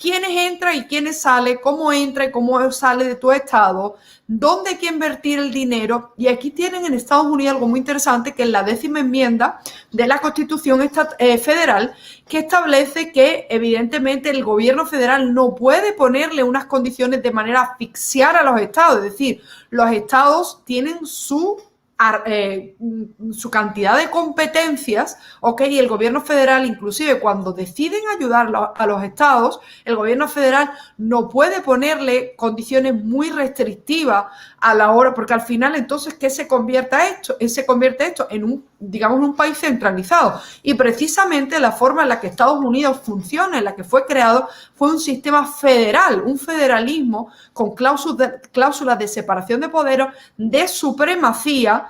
quiénes entran y quiénes salen, cómo entra y cómo sale de tu estado, dónde hay que invertir el dinero. Y aquí tienen en Estados Unidos algo muy interesante, que es la 10ª enmienda de la Constitución Federal, que establece que evidentemente el gobierno federal no puede ponerle unas condiciones de manera a asfixiar a los estados. Es decir, los estados tienen su cantidad de competencias, ¿ok? Y el gobierno federal, inclusive cuando deciden ayudar a los estados, el gobierno federal no puede ponerle condiciones muy restrictivas a la hora, porque al final, entonces, ¿qué se convierte esto? Se convierte esto en un país centralizado. Y precisamente la forma en la que Estados Unidos funciona, en la que fue creado, fue un sistema federal, un federalismo con cláusulas de separación de poderes, de supremacía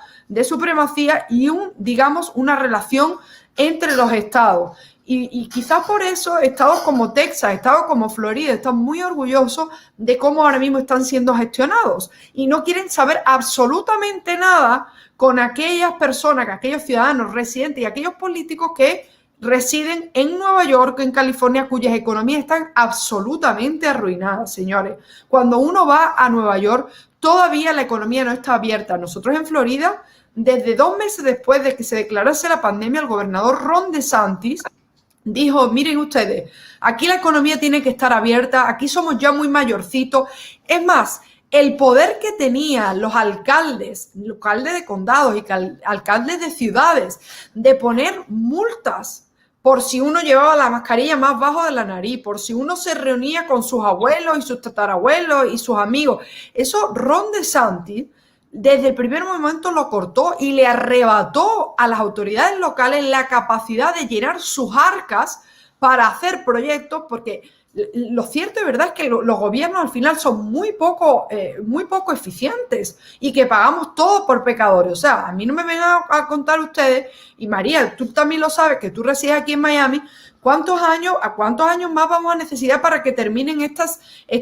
y una relación entre los estados. Y quizás por eso estados como Texas, estados como Florida están muy orgullosos de cómo ahora mismo están siendo gestionados y no quieren saber absolutamente nada con aquellas personas, aquellos ciudadanos residentes y aquellos políticos que residen en Nueva York, en California, cuyas economías están absolutamente arruinadas, señores. Cuando uno va a Nueva York, todavía la economía no está abierta. Nosotros en Florida, desde 2 meses después de que se declarase la pandemia, el gobernador Ron DeSantis dijo, miren ustedes, aquí la economía tiene que estar abierta, aquí somos ya muy mayorcitos. Es más, el poder que tenían los alcaldes de condados y alcaldes de ciudades de poner multas por si uno llevaba la mascarilla más bajo de la nariz, por si uno se reunía con sus abuelos y sus tatarabuelos y sus amigos. Eso Ron DeSantis desde el primer momento lo cortó y le arrebató a las autoridades locales la capacidad de llenar sus arcas para hacer proyectos, porque lo cierto y verdad es que los gobiernos al final son muy poco eficientes y que pagamos todo por pecadores. O sea, a mí no me vengan a contar ustedes, y María, tú también lo sabes, que tú resides aquí en Miami, ¿a cuántos años más vamos a necesitar para que terminen estas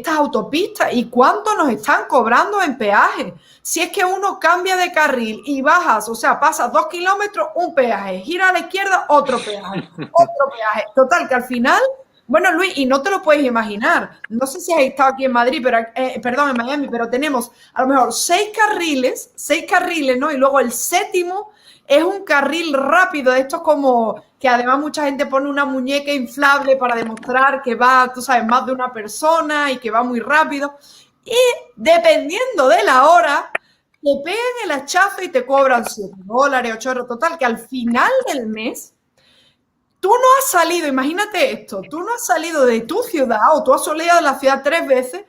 autopistas? ¿Y cuánto nos están cobrando en peaje? Si es que uno cambia de carril y bajas, o sea, pasas 2 kilómetros, un peaje, gira a la izquierda, otro peaje. Total, que al final... Bueno, Luis, y no te lo puedes imaginar. No sé si has estado aquí en Madrid, en Miami, pero tenemos a lo mejor 6 carriles, ¿no? Y luego el 7º es un carril rápido, esto es como que además mucha gente pone una muñeca inflable para demostrar que va, tú sabes, más de una persona y que va muy rápido. Y dependiendo de la hora, te pegan el hachazo y te cobran $7, $8, total, que al final del mes... Tú no has salido, imagínate esto, tú no has salido de tu ciudad o tú has salido de la ciudad 3 veces,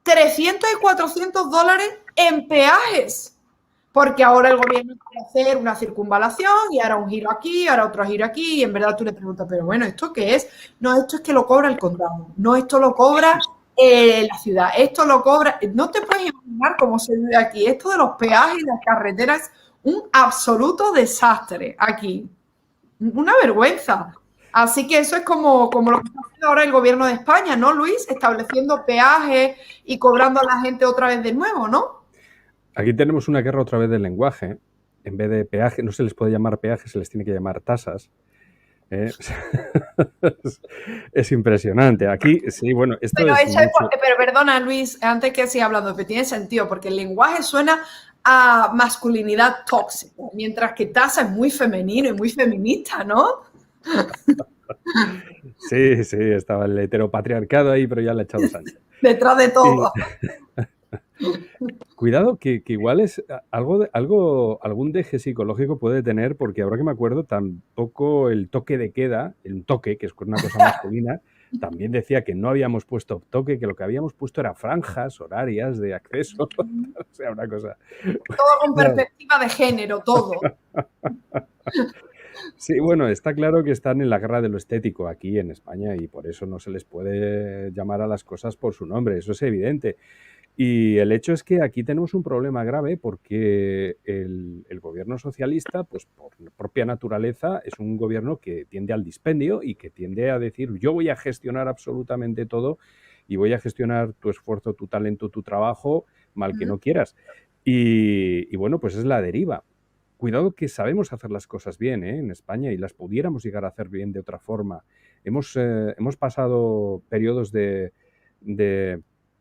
$300 y $400 en peajes. porque ahora el gobierno quiere hacer una circunvalación y ahora un giro aquí, ahora otro giro aquí, y en verdad tú le preguntas, pero bueno, ¿esto qué es? No, esto es que lo cobra el condado, no, esto lo cobra la ciudad, esto lo cobra, no te puedes imaginar cómo se vive aquí, esto de los peajes y las carreteras es un absoluto desastre aquí, una vergüenza. Así que eso es como lo que está haciendo ahora el gobierno de España, ¿no, Luis? Estableciendo peajes y cobrando a la gente otra vez de nuevo, ¿no? Aquí tenemos una guerra otra vez del lenguaje. En vez de peaje, no se les puede llamar peajes, se les tiene que llamar tasas. Es impresionante. Aquí, sí, bueno, esto pero es mucho... pero perdona, Luis, antes que siga hablando, pero tiene sentido, porque el lenguaje suena a masculinidad tóxica, mientras que tasa es muy femenino y muy feminista, ¿no? Sí, estaba el heteropatriarcado ahí, pero ya le ha echado sangre. Detrás de todo. Cuidado, que igual es algún deje psicológico puede tener, porque ahora que me acuerdo, tampoco el toque de queda, el toque, que es una cosa masculina, también decía que no habíamos puesto toque, que lo que habíamos puesto era franjas horarias de acceso. O sea, una cosa... Todo con perspectiva de género, todo. Sí, bueno, está claro que están en la guerra de lo estético aquí en España y por eso no se les puede llamar a las cosas por su nombre, eso es evidente. Y el hecho es que aquí tenemos un problema grave porque el gobierno socialista, pues por propia naturaleza, es un gobierno que tiende al dispendio y que tiende a decir yo voy a gestionar absolutamente todo y voy a gestionar tu esfuerzo, tu talento, tu trabajo, mal que no quieras. Y bueno, pues es la deriva. Cuidado que sabemos hacer las cosas bien en España y las pudiéramos llegar a hacer bien de otra forma. Hemos pasado periodos de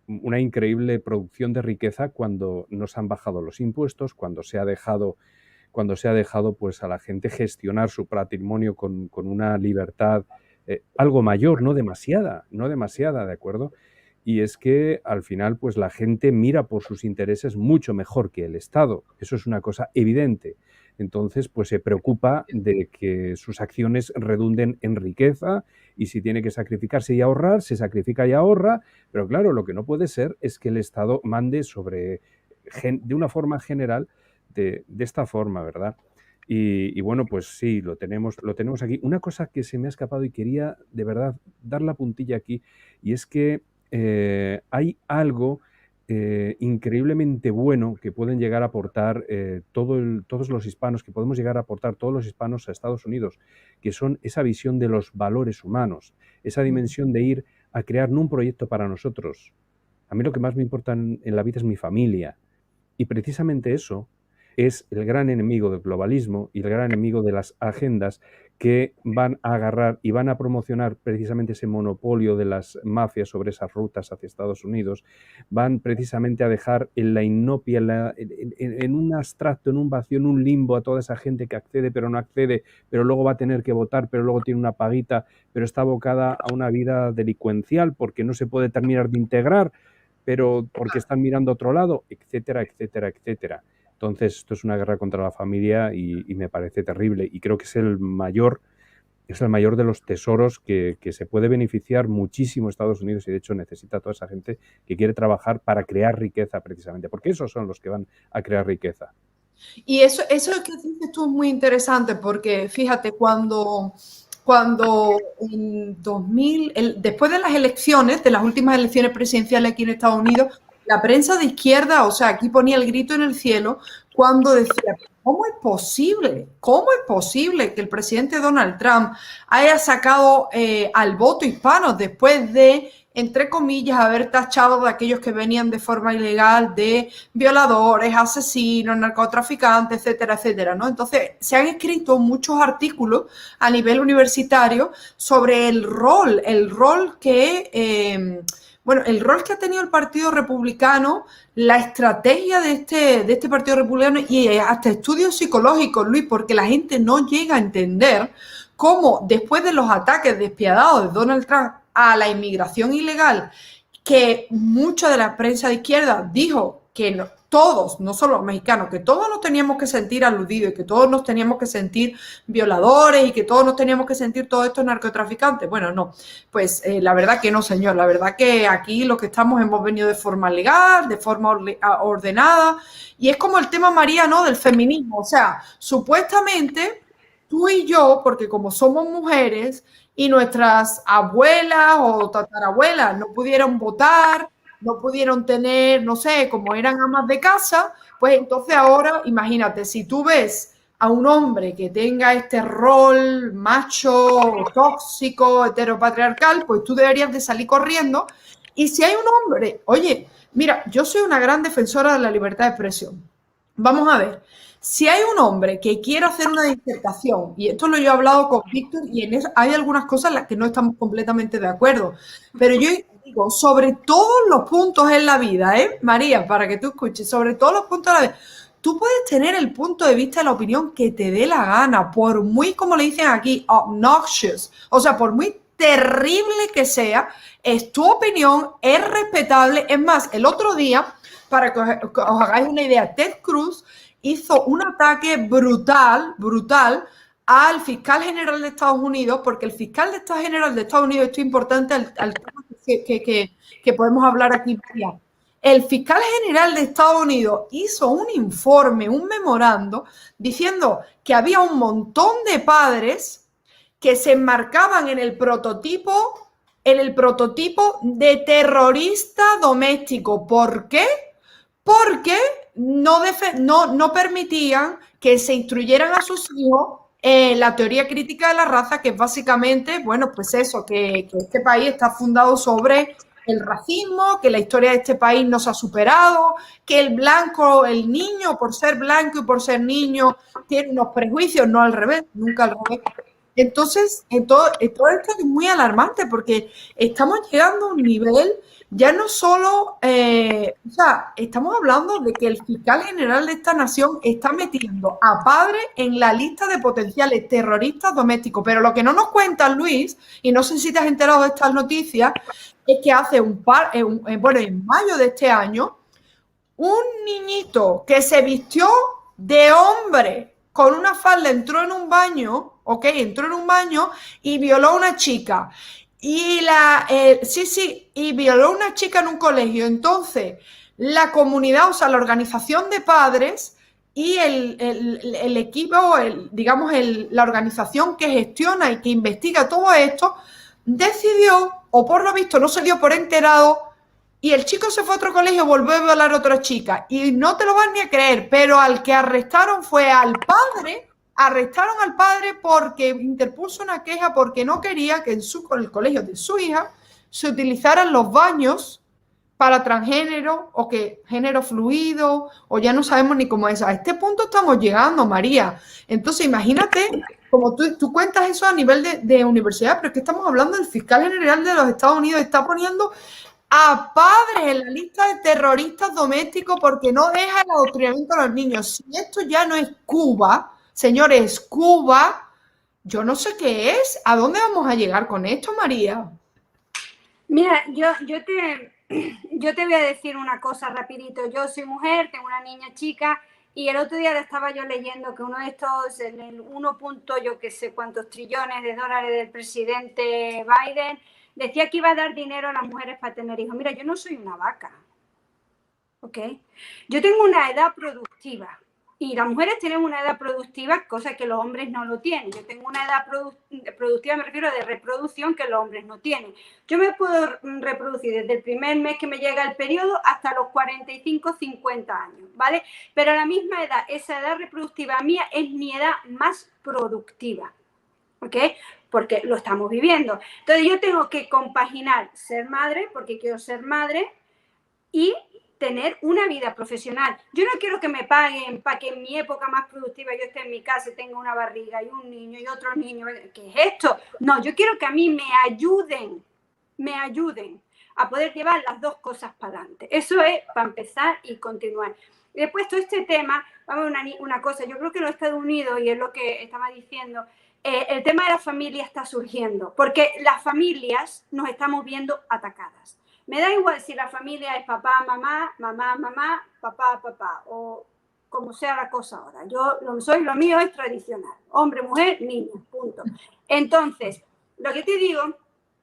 una increíble producción de riqueza cuando nos han bajado los impuestos, cuando se ha dejado pues a la gente gestionar su patrimonio con una libertad algo mayor, no demasiada, ¿de acuerdo? Y es que al final pues la gente mira por sus intereses mucho mejor que el Estado. Eso es una cosa evidente. Entonces pues se preocupa de que sus acciones redunden en riqueza y si tiene que sacrificarse y ahorrar, se sacrifica y ahorra. Pero claro, lo que no puede ser es que el Estado mande de una forma general de esta forma, ¿verdad? Y bueno, pues sí, lo tenemos aquí. Una cosa que se me ha escapado y quería de verdad dar la puntilla aquí y es que hay algo increíblemente bueno que pueden llegar a aportar todos los hispanos, que podemos llegar a aportar todos los hispanos a Estados Unidos, que son esa visión de los valores humanos, esa dimensión de ir a crear no un proyecto para nosotros. A mí lo que más me importa en la vida es mi familia y precisamente eso es el gran enemigo del globalismo y el gran enemigo de las agendas que van a agarrar y van a promocionar precisamente ese monopolio de las mafias sobre esas rutas hacia Estados Unidos, van precisamente a dejar en la inopia, en un abstracto, en un vacío, en un limbo a toda esa gente que accede pero no accede, pero luego va a tener que votar, pero luego tiene una paguita, pero está abocada a una vida delincuencial porque no se puede terminar de integrar, pero porque están mirando a otro lado, etcétera, etcétera, etcétera. Entonces, esto es una guerra contra la familia y me parece terrible. Y creo que es el mayor de los tesoros que se puede beneficiar muchísimo Estados Unidos y, de hecho, necesita a toda esa gente que quiere trabajar para crear riqueza precisamente, porque esos son los que van a crear riqueza. Y eso que dices tú es muy interesante porque, fíjate, cuando en 2000, después de las elecciones, de las últimas elecciones presidenciales aquí en Estados Unidos, la prensa de izquierda, o sea, aquí ponía el grito en el cielo cuando decía, ¿cómo es posible que el presidente Donald Trump haya sacado al voto hispano después de, entre comillas, haber tachado de aquellos que venían de forma ilegal de violadores, asesinos, narcotraficantes, etcétera, etcétera, ¿no? Entonces, se han escrito muchos artículos a nivel universitario sobre el rol que ha tenido el Partido Republicano, la estrategia de este Partido Republicano y hasta estudios psicológicos, Luis, porque la gente no llega a entender cómo después de los ataques despiadados de Donald Trump a la inmigración ilegal, que mucha de la prensa de izquierda dijo que no, todos, no solo los mexicanos, que todos nos teníamos que sentir aludidos y que todos nos teníamos que sentir violadores y que todos nos teníamos que sentir todos estos narcotraficantes. Bueno, no, pues la verdad que no, señor. La verdad que aquí lo que estamos hemos venido de forma legal, de forma ordenada, y es como el tema, María, ¿no?, del feminismo. O sea, supuestamente tú y yo, porque como somos mujeres y nuestras abuelas o tatarabuelas no pudieron votar, no pudieron tener, no sé, como eran amas de casa, pues entonces ahora, imagínate, si tú ves a un hombre que tenga este rol macho, tóxico, heteropatriarcal, pues tú deberías de salir corriendo. Y si hay un hombre, oye, mira, yo soy una gran defensora de la libertad de expresión. Vamos a ver, si hay un hombre que quiere hacer una disertación, y esto lo yo he hablado con Víctor, y en eso hay algunas cosas en las que no estamos completamente de acuerdo, pero yo digo, sobre todos los puntos en la vida, María, para que tú escuches, sobre todos los puntos de la vida, tú puedes tener el punto de vista y la opinión que te dé la gana, por muy, como le dicen aquí, obnoxious, o sea, por muy terrible que sea, es tu opinión, es respetable. Es más, el otro día, para que os hagáis una idea, Ted Cruz hizo un ataque brutal al fiscal general de Estados Unidos, porque el fiscal general de Estados Unidos, esto es importante al tema que podemos hablar aquí, María. El fiscal general de Estados Unidos hizo un informe, un memorando, diciendo que había un montón de padres que se enmarcaban en el prototipo de terrorista doméstico. ¿Por qué? Porque no permitían que se instruyeran a sus hijos la teoría crítica de la raza, que es básicamente, bueno, pues eso, que este país está fundado sobre el racismo, que la historia de este país no se ha superado, que el blanco, el niño, por ser blanco y por ser niño, tiene unos prejuicios, no al revés, nunca al revés. Entonces, todo esto es muy alarmante porque estamos llegando a un nivel, ya no solo, o sea, estamos hablando de que el fiscal general de esta nación está metiendo a padres en la lista de potenciales terroristas domésticos. Pero lo que no nos cuenta Luis, y no sé si te has enterado de estas noticias, es que hace en mayo de este año, un niñito que se vistió de hombre con una falda entró en un baño y violó a una chica. Y violó a una chica en un colegio. Entonces, la comunidad, o sea, la organización de padres y el equipo, la organización que gestiona y que investiga todo esto, decidió, o por lo visto no se dio por enterado, y el chico se fue a otro colegio y volvió a violar a otra chica. Y no te lo vas ni a creer, pero al que arrestaron fue al padre. Arrestaron al padre porque interpuso una queja porque no quería que en el colegio de su hija se utilizaran los baños para transgénero o que género fluido, o ya no sabemos ni cómo es. A este punto estamos llegando, María. Entonces, imagínate, como tú cuentas eso a nivel de universidad, pero es que estamos hablando del fiscal general de los Estados Unidos, está poniendo a padres en la lista de terroristas domésticos porque no deja el adoctrinamiento a los niños. Si esto ya no es Cuba, señores, Cuba, yo no sé qué es. ¿A dónde vamos a llegar con esto, María? Mira, yo te voy a decir una cosa rapidito. Yo soy mujer, tengo una niña chica y el otro día estaba yo leyendo que uno de estos, en el 1. yo que sé cuántos trillones de dólares del presidente Biden, decía que iba a dar dinero a las mujeres para tener hijos. Mira, yo no soy una vaca, ¿ok? Yo tengo una edad productiva. Y las mujeres tienen una edad productiva, cosa que los hombres no lo tienen. Yo tengo una edad productiva, me refiero de reproducción, que los hombres no tienen. Yo me puedo reproducir desde el primer mes que me llega el periodo hasta los 45, 50 años, ¿vale? Pero a la misma edad, esa edad reproductiva mía es mi edad más productiva, ¿ok? Porque lo estamos viviendo. Entonces yo tengo que compaginar ser madre, porque quiero ser madre, y tener una vida profesional. Yo no quiero que me paguen para que en mi época más productiva yo esté en mi casa y tenga una barriga y un niño y otro niño. ¿Qué es esto? No, yo quiero que a mí me ayuden a poder llevar las dos cosas para adelante. Eso es para empezar y continuar. Y después todo este tema, vamos a ver una cosa, yo creo que en los Estados Unidos, y es lo que estaba diciendo, el tema de la familia está surgiendo, porque las familias nos estamos viendo atacadas. Me da igual si la familia es papá, mamá, mamá, mamá, papá, papá, o como sea la cosa ahora. Yo lo mío es tradicional. Hombre, mujer, niño, punto. Entonces, lo que te digo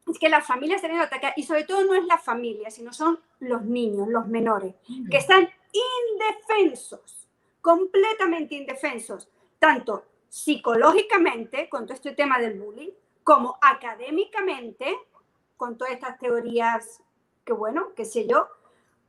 es que las familias se ven atacadas, y sobre todo no es la familia, sino son los niños, los menores, que están indefensos, completamente indefensos, tanto psicológicamente, con todo este tema del bullying, como académicamente, con todas estas teorías, que bueno, qué sé yo,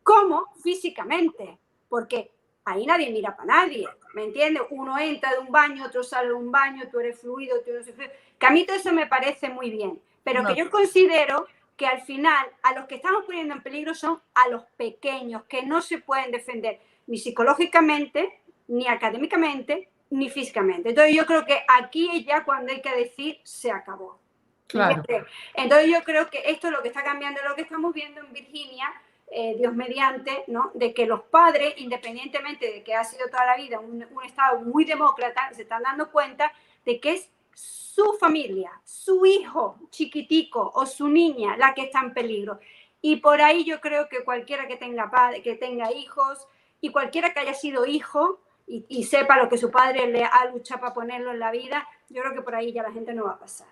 como físicamente, porque ahí nadie mira para nadie, ¿me entiendes? Uno entra de un baño, otro sale de un baño, tú eres fluido, tú eres fluido. Que a mí todo eso me parece muy bien, pero que yo considero que al final a los que estamos poniendo en peligro son a los pequeños, que no se pueden defender ni psicológicamente, ni académicamente, ni físicamente. Entonces yo creo que aquí es ya cuando hay que decir se acabó. Claro. Entonces yo creo que esto es lo que está cambiando, lo que estamos viendo en Virginia, Dios mediante, ¿no? De que los padres, independientemente de que ha sido toda la vida un estado muy demócrata, se están dando cuenta de que es su familia, su hijo chiquitico o su niña la que está en peligro. Y por ahí yo creo que cualquiera que tenga padre, que tenga hijos, y cualquiera que haya sido hijo y sepa lo que su padre le ha luchado para ponerlo en la vida, yo creo que por ahí ya la gente no va a pasar.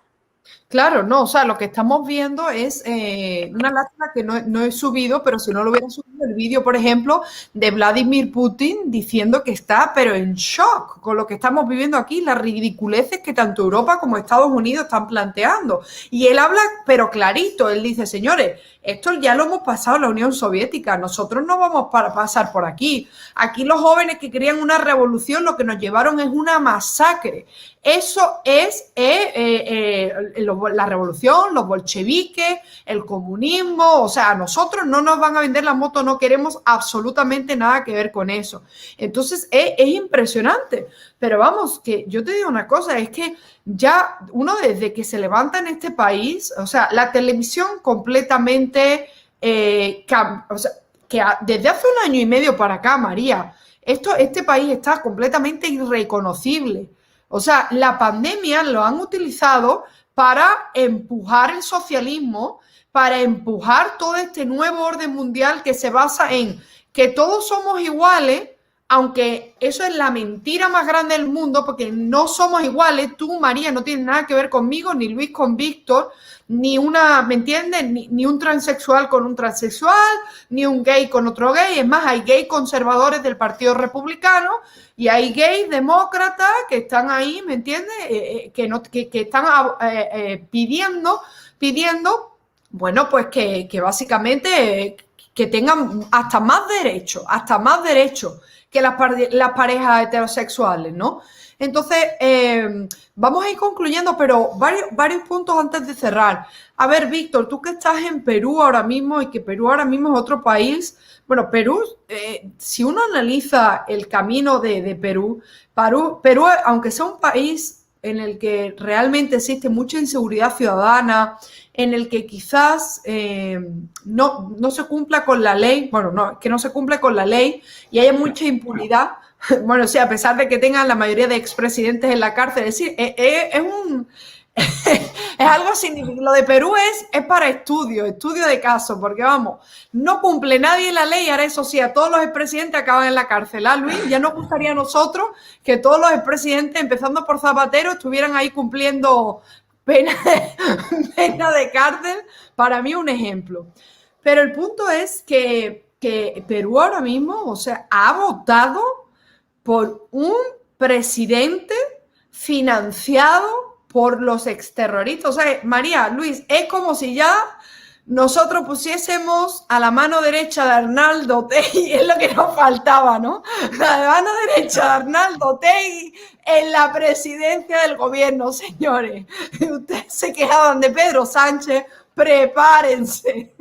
Claro, no, o sea, lo que estamos viendo es una lástima que no he subido, pero si no lo hubiera subido el vídeo, por ejemplo, de Vladimir Putin diciendo que está, pero en shock con lo que estamos viviendo aquí, las ridiculeces que tanto Europa como Estados Unidos están planteando. Y él habla, pero clarito, él dice, señores, esto ya lo hemos pasado en la Unión Soviética, nosotros no vamos para pasar por aquí. Aquí los jóvenes que querían una revolución lo que nos llevaron es una masacre. Eso es la revolución, los bolcheviques, el comunismo, o sea, a nosotros no nos van a vender la moto, no queremos absolutamente nada que ver con eso. Entonces es impresionante, pero vamos, que yo te digo una cosa, es que ya uno desde que se levanta en este país, o sea, la televisión completamente, o sea, que desde hace 1 año y medio para acá, María, este país está completamente irreconocible. O sea, la pandemia lo han utilizado para empujar el socialismo, para empujar todo este nuevo orden mundial que se basa en que todos somos iguales, aunque eso es la mentira más grande del mundo, porque no somos iguales. Tú, María, no tienes nada que ver conmigo, ni Luis con Víctor, ni una, ¿me entiendes? Ni un transexual con un transexual, ni un gay con otro gay. Es más, hay gay conservadores del Partido Republicano y hay gays demócratas que están ahí, ¿me entiendes? Que están pidiendo, bueno, pues que básicamente que tengan hasta más derechos que las parejas heterosexuales, ¿no? Entonces, vamos a ir concluyendo, pero varios puntos antes de cerrar. A ver, Víctor, tú que estás en Perú ahora mismo y que Perú ahora mismo es otro país. Bueno, Perú, si uno analiza el camino de Perú, aunque sea un país en el que realmente existe mucha inseguridad ciudadana, en el que quizás no se cumpla con la ley, bueno, no, que no se cumple con la ley y haya mucha impunidad. Bueno, sí, a pesar de que tengan la mayoría de expresidentes en la cárcel, es decir, es algo significativo. Lo de Perú es para estudio de caso, porque vamos, no cumple nadie la ley, ahora eso sí, a todos los expresidentes acaban en la cárcel. Luis, ya nos gustaría a nosotros que todos los expresidentes, empezando por Zapatero, estuvieran ahí cumpliendo pena de cárcel. Para mí un ejemplo. Pero el punto es que Perú ahora mismo, o sea, ha votado por un presidente financiado por los exterroristas. O sea, María, Luis, es como si ya nosotros pusiésemos a la mano derecha de Arnaldo Otegi, es lo que nos faltaba, ¿no? La mano derecha de Arnaldo Otegi en la presidencia del gobierno, señores. Ustedes se quejaban de Pedro Sánchez, prepárense.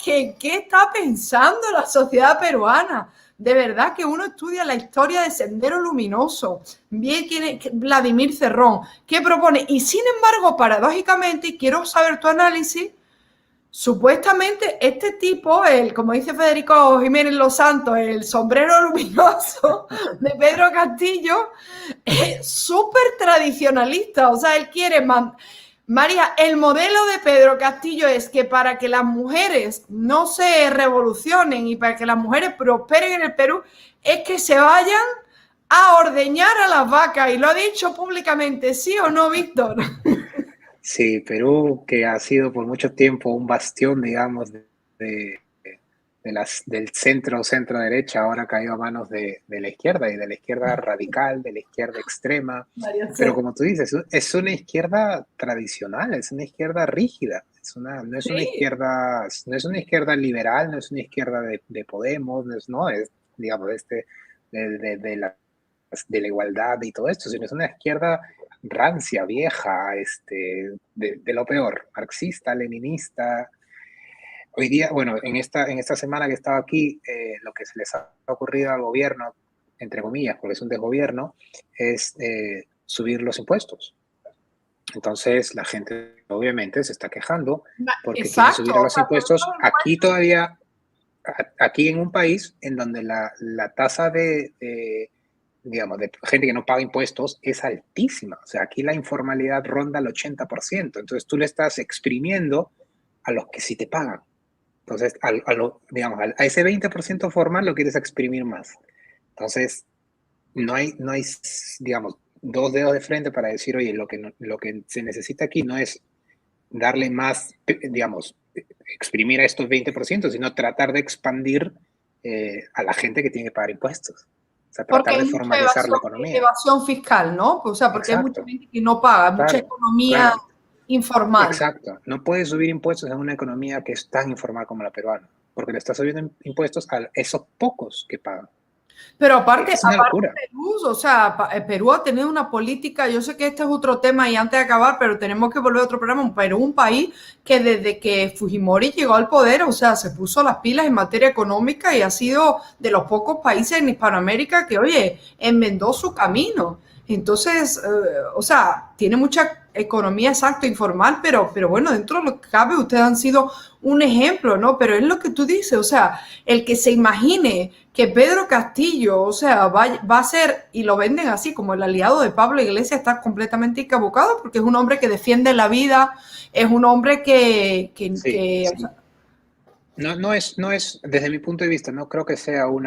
¿Qué está pensando la sociedad peruana? De verdad que uno estudia la historia de Sendero Luminoso, ve quién es Vladimir Cerrón, qué propone, y sin embargo, paradójicamente, y quiero saber tu análisis, supuestamente este tipo, como dice Federico Jiménez Los Santos, el sombrero luminoso de Pedro Castillo, es súper tradicionalista. O sea, él quiere María, el modelo de Pedro Castillo es que para que las mujeres no se revolucionen y para que las mujeres prosperen en el Perú, es que se vayan a ordeñar a las vacas. Y lo ha dicho públicamente, ¿sí o no, Víctor? Sí, Perú, que ha sido por mucho tiempo un bastión, digamos, del centro derecha, ahora ha caído a manos de la izquierda y de la izquierda radical, de la izquierda extrema. Pero como tú dices, es una izquierda tradicional, es una izquierda rígida, no es una izquierda liberal, no es una izquierda de Podemos, es digamos, de la igualdad y todo esto, sino es una izquierda rancia, vieja, de lo peor, marxista, leninista. Hoy día, bueno, en esta semana que estaba aquí, lo que se les ha ocurrido al gobierno, entre comillas, porque es un desgobierno, es subir los impuestos. Entonces, la gente obviamente se está quejando porque quieren subir los impuestos. Aquí todavía, aquí en un país en donde la tasa de gente que no paga impuestos es altísima. O sea, aquí la informalidad ronda el 80%. Entonces, tú le estás exprimiendo a los que sí te pagan. Entonces, a ese 20% formal lo quieres exprimir más. Entonces, no hay, digamos, dos dedos de frente para decir, oye, lo que se necesita aquí no es darle más, digamos, exprimir a estos 20%, sino tratar de expandir a la gente que tiene que pagar impuestos. O sea, tratar de formalizar la economía. Evasión fiscal, ¿no? O sea, porque hay mucha gente que no paga, mucha economía informal. Exacto. No puedes subir impuestos en una economía que es tan informal como la peruana, porque le estás subiendo impuestos a esos pocos que pagan. Pero aparte Perú, o sea, Perú ha tenido una política, yo sé que este es otro tema y antes de acabar, pero tenemos que volver a otro programa. Perú es un país que desde que Fujimori llegó al poder, o sea, se puso las pilas en materia económica y ha sido de los pocos países en Hispanoamérica que, oye, enmendó su camino. Entonces, o sea, tiene mucha economía, exacto, informal, pero bueno, dentro de lo que cabe, ustedes han sido un ejemplo, ¿no? Pero es lo que tú dices, o sea, el que se imagine que Pedro Castillo, o sea, va a ser, y lo venden así, como el aliado de Pablo Iglesias, está completamente equivocado, porque es un hombre que defiende la vida, es un hombre que sí. O sea, no es, desde mi punto de vista, no creo que sea un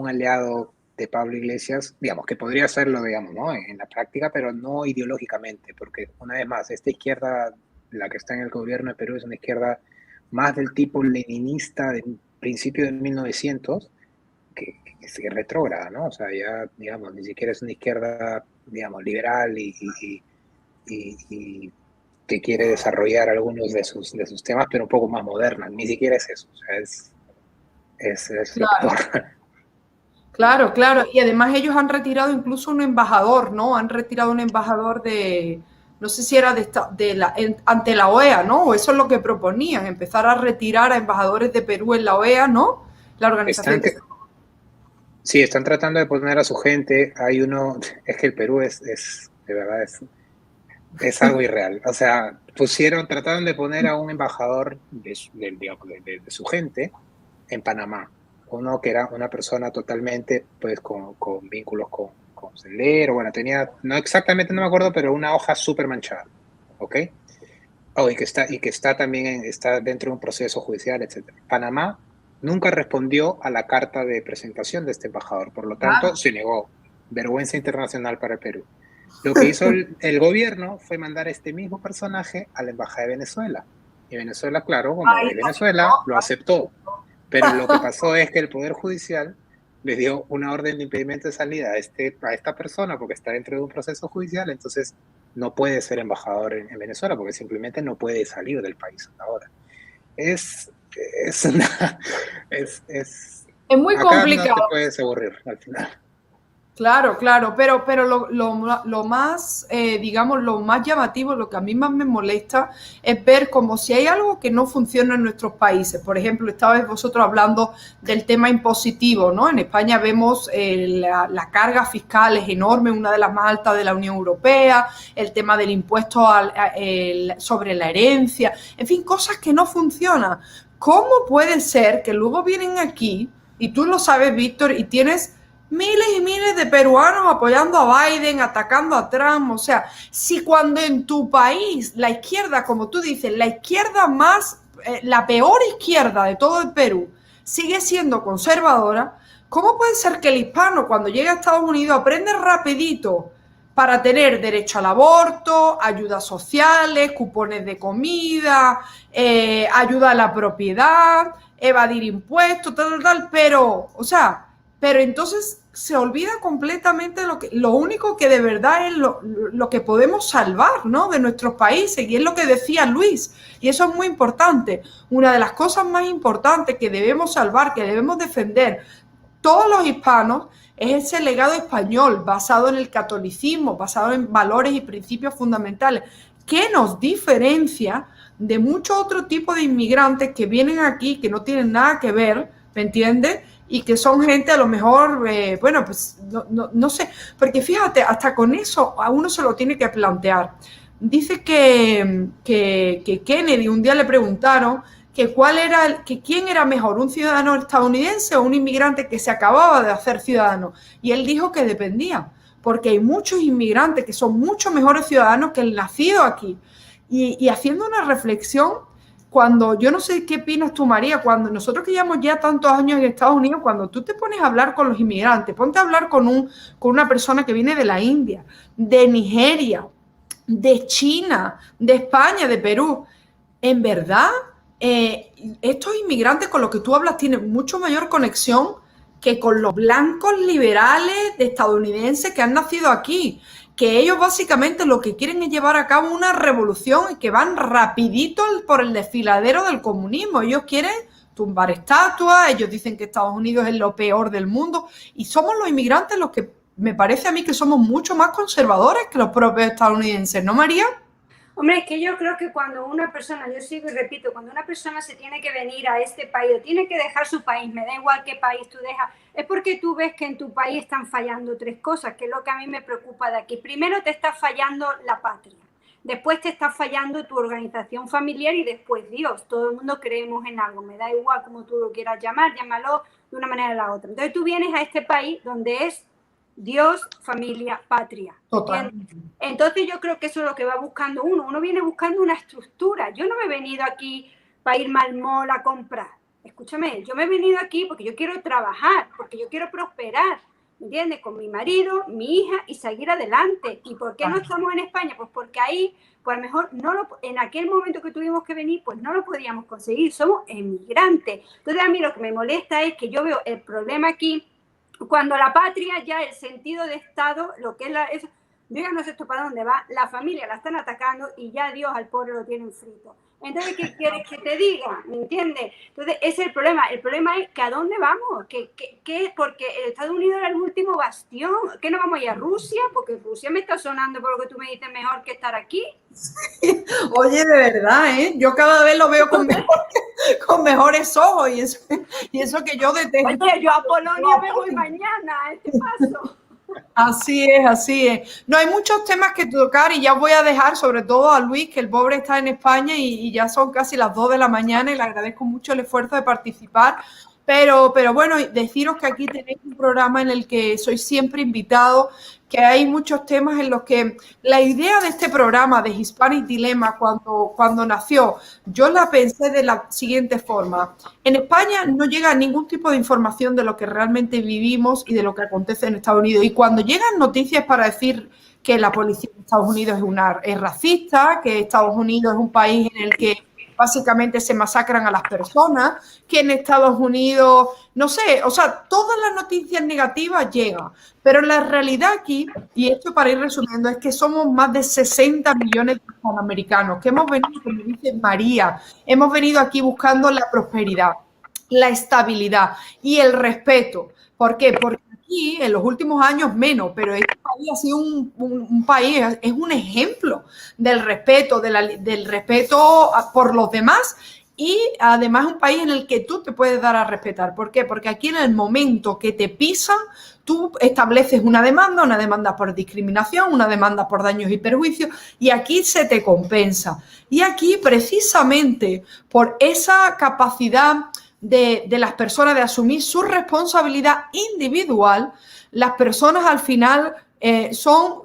aliado de Pablo Iglesias, digamos, que podría serlo, digamos, ¿no? En la práctica, pero no ideológicamente, porque una vez más, esta izquierda, la que está en el gobierno de Perú, es una izquierda más del tipo leninista de principio de 1900, que es retrógrada, ¿no? O sea, ya, digamos, ni siquiera es una izquierda, digamos, liberal y que quiere desarrollar algunos de sus temas, pero un poco más moderna, ni siquiera es eso, o sea, es claro. Claro. Y además ellos han retirado incluso un embajador, ¿no? Han retirado un embajador no sé si era ante la OEA, ¿no? O eso es lo que proponían, empezar a retirar a embajadores de Perú en la OEA, ¿no? La organización. Sí, están tratando de poner a su gente. Es que el Perú es de verdad, es algo irreal. O sea, trataron de poner a un embajador de su gente en Panamá. Uno que era una persona totalmente, pues, con vínculos con Sendero, bueno, tenía, no exactamente, no me acuerdo, pero una hoja súper manchada, ¿ok? Y que está también está dentro de un proceso judicial, etc. Panamá nunca respondió a la carta de presentación de este embajador, por lo tanto, se negó. Vergüenza internacional para el Perú. Lo que hizo el gobierno fue mandar a este mismo personaje a la embajada de Venezuela. Y Venezuela, claro, como de Venezuela, lo aceptó. Pero lo que pasó es que el Poder Judicial le dio una orden de impedimento de salida a esta persona porque está dentro de un proceso judicial, entonces no puede ser embajador en Venezuela porque simplemente no puede salir del país ahora. Es muy complicado. No te puedes aburrir al final. Claro, pero lo más, digamos, lo más llamativo, lo que a mí más me molesta es ver como si hay algo que no funciona en nuestros países. Por ejemplo, estabais vosotros hablando del tema impositivo, ¿no? En España vemos la carga fiscal es enorme, una de las más altas de la Unión Europea, el tema del impuesto sobre la herencia, en fin, cosas que no funcionan. ¿Cómo puede ser que luego vienen aquí, y tú lo sabes, Víctor, y tienes miles y miles de peruanos apoyando a Biden, atacando a Trump. O sea, si cuando en tu país la izquierda, como tú dices, la izquierda más, la peor izquierda de todo el Perú, sigue siendo conservadora, ¿cómo puede ser que el hispano cuando llega a Estados Unidos aprende rapidito para tener derecho al aborto, ayudas sociales, cupones de comida, ayuda a la propiedad, evadir impuestos, tal, pero, o sea, pero entonces se olvida completamente lo único que de verdad es lo que podemos salvar, ¿no?, de nuestros países, y es lo que decía Luis, y eso es muy importante. Una de las cosas más importantes que debemos salvar, que debemos defender todos los hispanos, es ese legado español basado en el catolicismo, basado en valores y principios fundamentales, que nos diferencia de muchos otros tipos de inmigrantes que vienen aquí, que no tienen nada que ver, ¿me entiendes? Y que son gente a lo mejor, bueno, pues no sé, porque fíjate, hasta con eso a uno se lo tiene que plantear. Dice que Kennedy, un día le preguntaron que quién era mejor, un ciudadano estadounidense o un inmigrante que se acababa de hacer ciudadano. Y él dijo que dependía, porque hay muchos inmigrantes que son mucho mejores ciudadanos que el nacido aquí. Y haciendo una reflexión, cuando, yo no sé qué opinas tú, María, cuando nosotros que llevamos ya tantos años en Estados Unidos, cuando tú te pones a hablar con los inmigrantes, ponte a hablar con una persona que viene de la India, de Nigeria, de China, de España, de Perú, en verdad, estos inmigrantes con los que tú hablas tienen mucho mayor conexión que con los blancos liberales estadounidenses que han nacido aquí, que ellos básicamente lo que quieren es llevar a cabo una revolución y que van rapidito por el desfiladero del comunismo. Ellos quieren tumbar estatuas, ellos dicen que Estados Unidos es lo peor del mundo, y somos los inmigrantes los que me parece a mí que somos mucho más conservadores que los propios estadounidenses, ¿no, María? Hombre, es que yo creo que cuando una persona, yo sigo y repito, cuando una persona se tiene que venir a este país o tiene que dejar su país, me da igual qué país tú dejas, es porque tú ves que en tu país están fallando tres cosas, que es lo que a mí me preocupa de aquí. Primero te está fallando la patria, después te está fallando tu organización familiar y después Dios. Todo el mundo creemos en algo, me da igual como tú lo quieras llamar, llámalo de una manera o de la otra. Entonces tú vienes a este país donde es Dios, familia, patria. Totalmente. Entonces yo creo que eso es lo que va buscando uno. Uno viene buscando una estructura. Yo no me he venido aquí para irme al mall a comprar. Escúchame, yo me he venido aquí porque yo quiero trabajar, porque yo quiero prosperar, ¿me entiendes? Con mi marido, mi hija y seguir adelante. ¿Y por qué no estamos en España? Pues porque ahí, pues a lo mejor en aquel momento que tuvimos que venir, pues no lo podíamos conseguir. Somos emigrantes. Entonces a mí lo que me molesta es que yo veo el problema aquí cuando la patria, ya el sentido de Estado, lo que es yo ya no sé esto para dónde va, la familia la están atacando y ya Dios al pobre lo tienen frito. Entonces, ¿qué quieres que te diga? ¿Me entiendes? Entonces, ese es el problema. El problema es que ¿a dónde vamos? Porque Estados Unidos era el último bastión. ¿Qué no vamos a ir a Rusia? Porque Rusia me está sonando por lo que tú me dices mejor que estar aquí. Oye, de verdad, ¿eh? Yo cada vez lo veo con mejores ojos y eso que yo detesto. Oye, yo a Polonia me voy mañana a este paso. Así es, así es. No, hay muchos temas que tocar y ya voy a dejar sobre todo a Luis, que el pobre está en España y ya son casi las 2 de la mañana y le agradezco mucho el esfuerzo de participar. Pero bueno, deciros que aquí tenéis un programa en el que sois siempre invitados, que hay muchos temas en los que la idea de este programa de Hispanic Dilemma cuando nació, yo la pensé de la siguiente forma. En España no llega ningún tipo de información de lo que realmente vivimos y de lo que acontece en Estados Unidos. Y cuando llegan noticias para decir que la policía de Estados Unidos es racista, que Estados Unidos es un país en el que básicamente se masacran a las personas, que en Estados Unidos, no sé, o sea, todas las noticias negativas llegan, pero la realidad aquí, y esto para ir resumiendo, es que somos más de 60 millones de hispanoamericanos, que hemos venido, como dice María, hemos venido aquí buscando la prosperidad, la estabilidad y el respeto. ¿Por qué? Porque aquí en los últimos años menos, pero este país ha sido un país, es un ejemplo del respeto, del respeto por los demás y además un país en el que tú te puedes dar a respetar. ¿Por qué? Porque aquí en el momento que te pisan, tú estableces una demanda por discriminación, una demanda por daños y perjuicios y aquí se te compensa. Y aquí precisamente por esa capacidad de las personas, de asumir su responsabilidad individual, las personas al final son...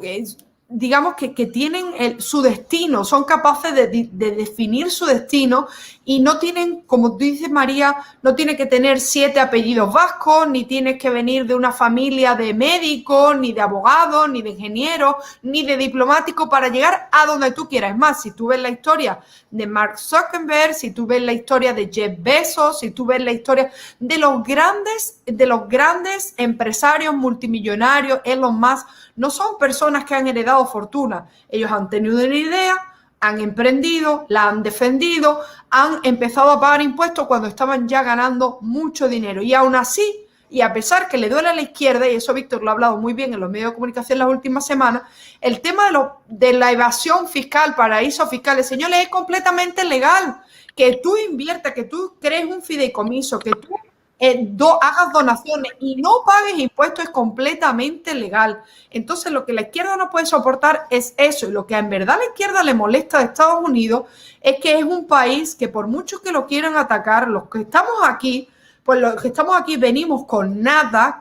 digamos que tienen su destino, son capaces de definir su destino y no tienen, como tú dices, María, no tiene que tener 7 apellidos vascos, ni tienes que venir de una familia de médicos, ni de abogados, ni de ingenieros, ni de diplomáticos para llegar a donde tú quieras. Es más, si tú ves la historia de Mark Zuckerberg, si tú ves la historia de Jeff Bezos, si tú ves la historia de los grandes empresarios multimillonarios, Elon Musk, no son personas que han heredado fortuna. Ellos han tenido una idea, han emprendido, la han defendido, han empezado a pagar impuestos cuando estaban ya ganando mucho dinero. Y aún así, y a pesar que le duele a la izquierda, y eso Víctor lo ha hablado muy bien en los medios de comunicación las últimas semanas, el tema de la evasión fiscal, paraísos fiscales, señores, es completamente legal. Que tú inviertas, que tú crees un fideicomiso, que tú hagas donaciones y no pagues impuestos es completamente legal. Entonces lo que la izquierda no puede soportar es eso, y lo que en verdad a la izquierda le molesta de Estados Unidos es que es un país que por mucho que lo quieran atacar, los que estamos aquí, pues los que estamos aquí venimos con nada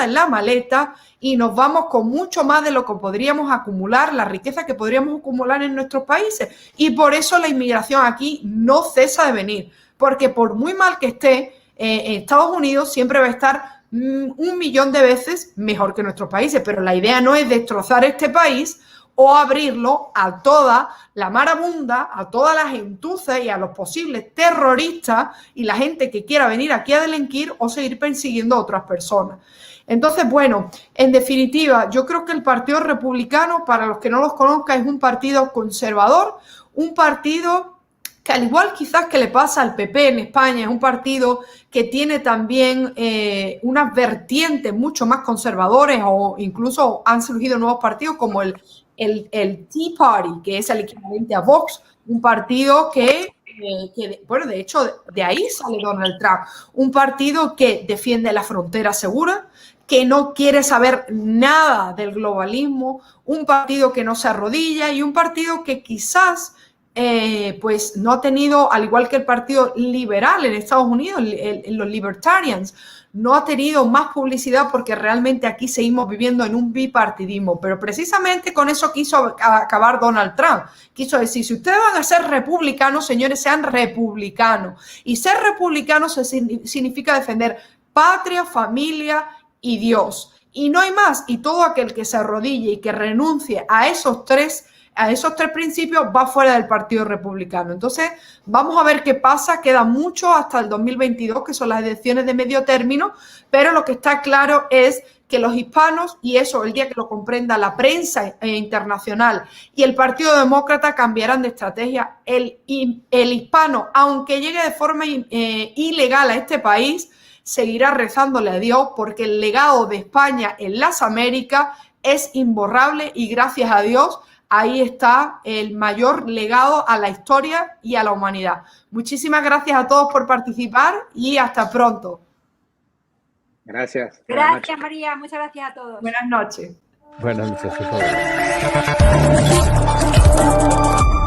en la maleta y nos vamos con mucho más de lo que podríamos acumular, la riqueza que podríamos acumular en nuestros países, y por eso la inmigración aquí no cesa de venir, porque por muy mal que esté, Estados Unidos siempre va a estar 1.000.000 de veces mejor que nuestros países, pero la idea no es destrozar este país o abrirlo a toda la marabunda, a toda la gentuza y a los posibles terroristas y la gente que quiera venir aquí a delinquir o seguir persiguiendo a otras personas. Entonces, bueno, en definitiva, yo creo que el Partido Republicano, para los que no los conozcan, es un partido conservador, un partido que al igual quizás que le pasa al PP en España, es un partido que tiene también unas vertientes mucho más conservadores, o incluso han surgido nuevos partidos como el Tea Party, que es el equivalente a Vox, un partido que bueno, de hecho, de ahí sale Donald Trump, un partido que defiende la frontera segura, que no quiere saber nada del globalismo, un partido que no se arrodilla y un partido que quizás pues no ha tenido, al igual que el Partido Liberal en Estados Unidos, los Libertarians, no ha tenido más publicidad porque realmente aquí seguimos viviendo en un bipartidismo. Pero precisamente con eso quiso acabar Donald Trump. Quiso decir, si ustedes van a ser republicanos, señores, sean republicanos. Y ser republicano significa defender patria, familia y Dios. Y no hay más. Y todo aquel que se arrodille y que renuncie a esos tres principios va fuera del Partido Republicano. Entonces, vamos a ver qué pasa. Queda mucho hasta el 2022, que son las elecciones de medio término, pero lo que está claro es que los hispanos, y eso el día que lo comprenda la prensa internacional y el Partido Demócrata, cambiarán de estrategia. El hispano, aunque llegue de forma ilegal a este país, seguirá rezándole a Dios, porque el legado de España en las Américas es imborrable y gracias a Dios ahí está el mayor legado a la historia y a la humanidad. Muchísimas gracias a todos por participar y hasta pronto. Gracias. Gracias, María. Muchas gracias a todos. Buenas noches. Buenas noches a todos.